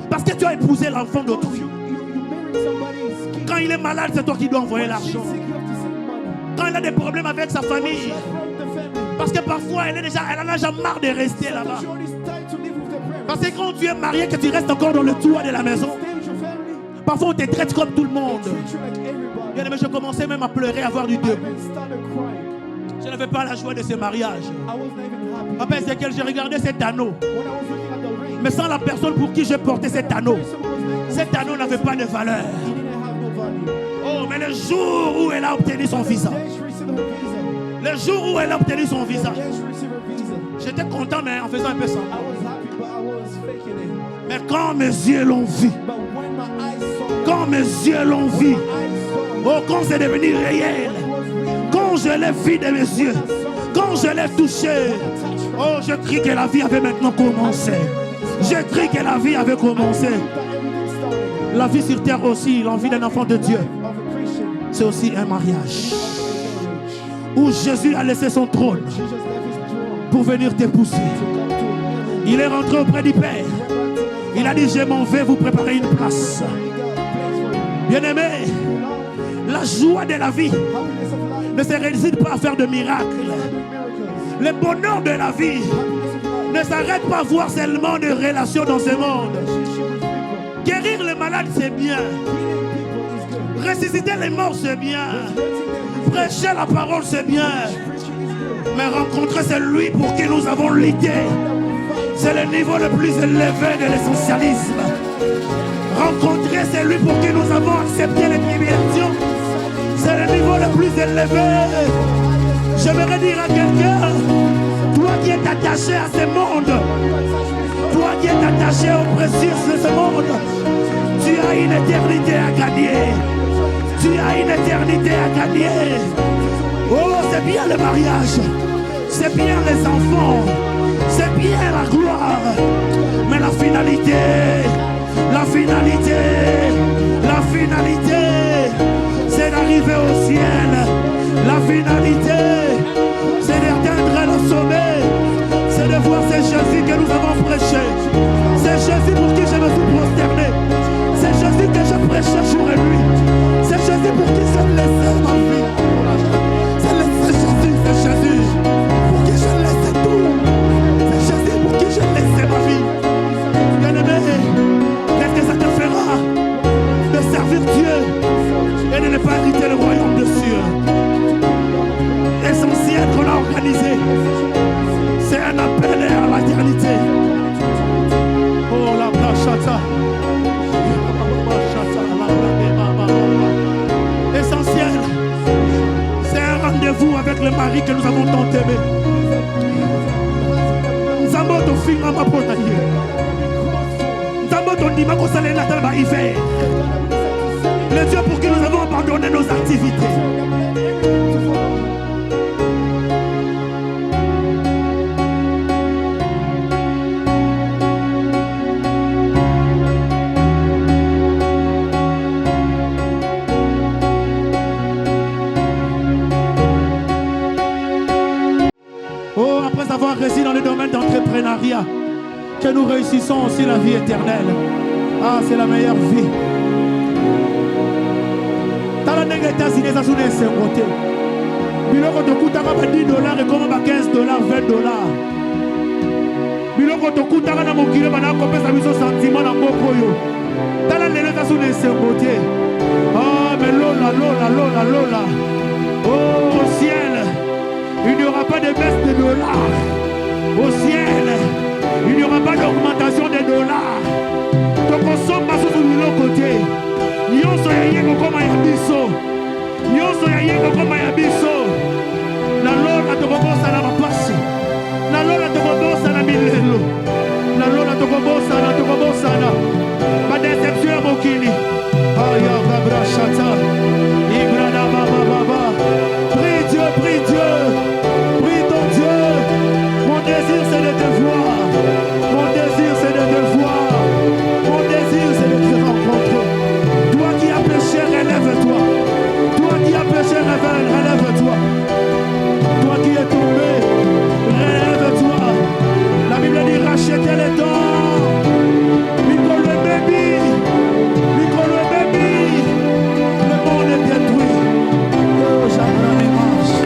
Parce que tu as épousé l'enfant d'autrui. You married somebody's kid. Quand il est malade, c'est toi qui dois envoyer She's l'argent. sick, you have to send money. Quand il a des problèmes avec sa famille. That's from the family. Parce que parfois, elle en a déjà marre de rester là-bas. She already started to live with the parents. Parce que quand tu es marié, que tu restes encore dans le toit de la maison, Stay with your family. parfois on te traite comme tout le monde. Treat you like everybody. Bien aimé, je commençais même à pleurer, à avoir du I deuil. even started crying. Je n'avais pas la joie de ce mariage. I was not even happy. Après Ezekiel, j'ai regardé cet anneau. When I was looking at the ring, Mais sans la personne pour qui j'ai porté cet anneau, the person was there. cet anneau n'avait pas de valeur. He didn't have no value. Oh, mais le jour où elle a obtenu son visa, Then she received her visa. le jour où elle a obtenu son visa, Then she received her visa. j'étais content, mais en faisant un peu I semblant. was happy, but I was faking it. Mais quand mes yeux l'ont vu, But when my eyes saw it, quand mes yeux l'ont vu, I saw it. oh, quand c'est devenu réel, It was real. quand je l'ai vu de mes yeux, quand je l'ai touché, oh, je crie que la vie avait maintenant commencé. Je crie que la vie avait commencé. That everything started. La vie sur terre aussi, l'envie d'un enfant de Dieu, Of a Christian. c'est aussi un mariage Marriage. où Jésus a laissé son trône Jesus left his throne pour venir t'épouser. to come to a marriage. Il est rentré auprès du Père. Il a dit, je m'en vais vous préparer une place. Bien-aimé, la joie de la vie Happiness of life. ne se réside pas à faire de miracles. Miracles. Le bonheur de la vie Happiness of life. ne s'arrête pas à voir seulement de relations dans ce monde. Relationship with people. Guérir les malades, c'est bien. Healing people is good. Ressusciter les morts, c'est bien. Raising them is Prêcher la parole, c'est bien. good. Preaching is good. Mais rencontrer celui pour qui nous avons lutté, c'est le niveau le plus élevé de l'essentialisme. Rencontrer celui pour qui nous avons accepté les privilégiés, c'est le niveau le plus élevé. J'aimerais dire à quelqu'un, toi qui es attaché à ce monde, toi qui es attaché aux précieux de ce monde, tu as une éternité à gagner. Tu as une éternité à gagner. Oh, c'est bien le mariage, c'est bien les enfants, c'est bien la gloire, mais la finalité, c'est d'arriver au ciel. La finalité, c'est d'atteindre le sommet, c'est de voir ce Jésus que nous avons prêché. C'est Jésus pour qui je me suis prosterné. C'est Jésus que je prêchais jour et nuit. C'est Jésus pour qui je laissais ma vie. C'est Jésus pour qui je laissais tout. C'est Jésus pour qui je laissais ma vie. Bien-aimé, qu'est-ce que ça te fera de servir Dieu et de ne pas hériter le royaume de cieux? Essentiel qu'on a organisé, c'est un appel à l'éternité. Oh la brachata. Essentiel, c'est un rendez-vous avec le mari que nous avons tant aimé. Nzambo to finga mapona ye. Nzambo to ndima ko salela tala hiver. Le Dieu pour qui nous avons abandonné nos activités. avoir réussi dans le domaine d'entrepreneuriat, que nous réussissons aussi la vie éternelle. Ah, c'est la meilleure vie. Dans la États-Unis, ça sonne un côté. Biloko te coûte $10 et comme $15, $20. Biloko te coûte na mokile bana kopesa biso sentiment na mboko yo. Dans la lelo ça sonne un côté. Ah, mais lola. Oh, au ciel, il n'y aura pas de baisse de dollars. Au ciel, il n'y aura pas d'augmentation des dollars. Donc on somme pas sur le côté. Nyonso ya yengo koma ya biso. Nyonso ya yengo koma ya biso. Na lola tokobosa na mapasi. Na lola tokobosa na milelo. Na lola tokobosa na. Pas déception ya mokili. Aya Gabra Chata. Ibrana Baba. Prie Dieu. Prie ton Dieu. Mon désir c'est de te voir. Mon désir c'est de te voir. Mon désir c'est de te rencontrer. Toi qui as péché, relève-toi. Toi qui as péché, relève-toi. Toi qui es tombé, relève-toi. La Bible dit rachetez les dents. Nicole le baby. Le monde est détruit. Oh, j'apprends les marches.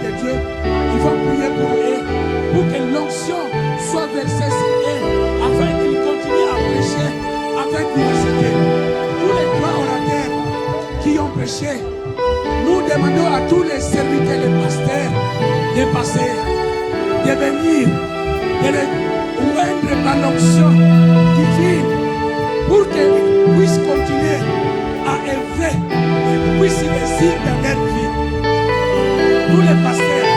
de Dieu, ils vont prier pour eux, pour que l'onction soit versée sur eux, afin qu'ils continuent à prêcher avec vivacité. Tous les trois orateurs qui ont prêché, nous demandons à tous les serviteurs, les pasteurs, de passer, de venir, de les oindre par l'onction divine, pour qu'ils puissent continuer à œuvrer, qu'ils puissent réussir dans leur vie. Nous les pasteurs,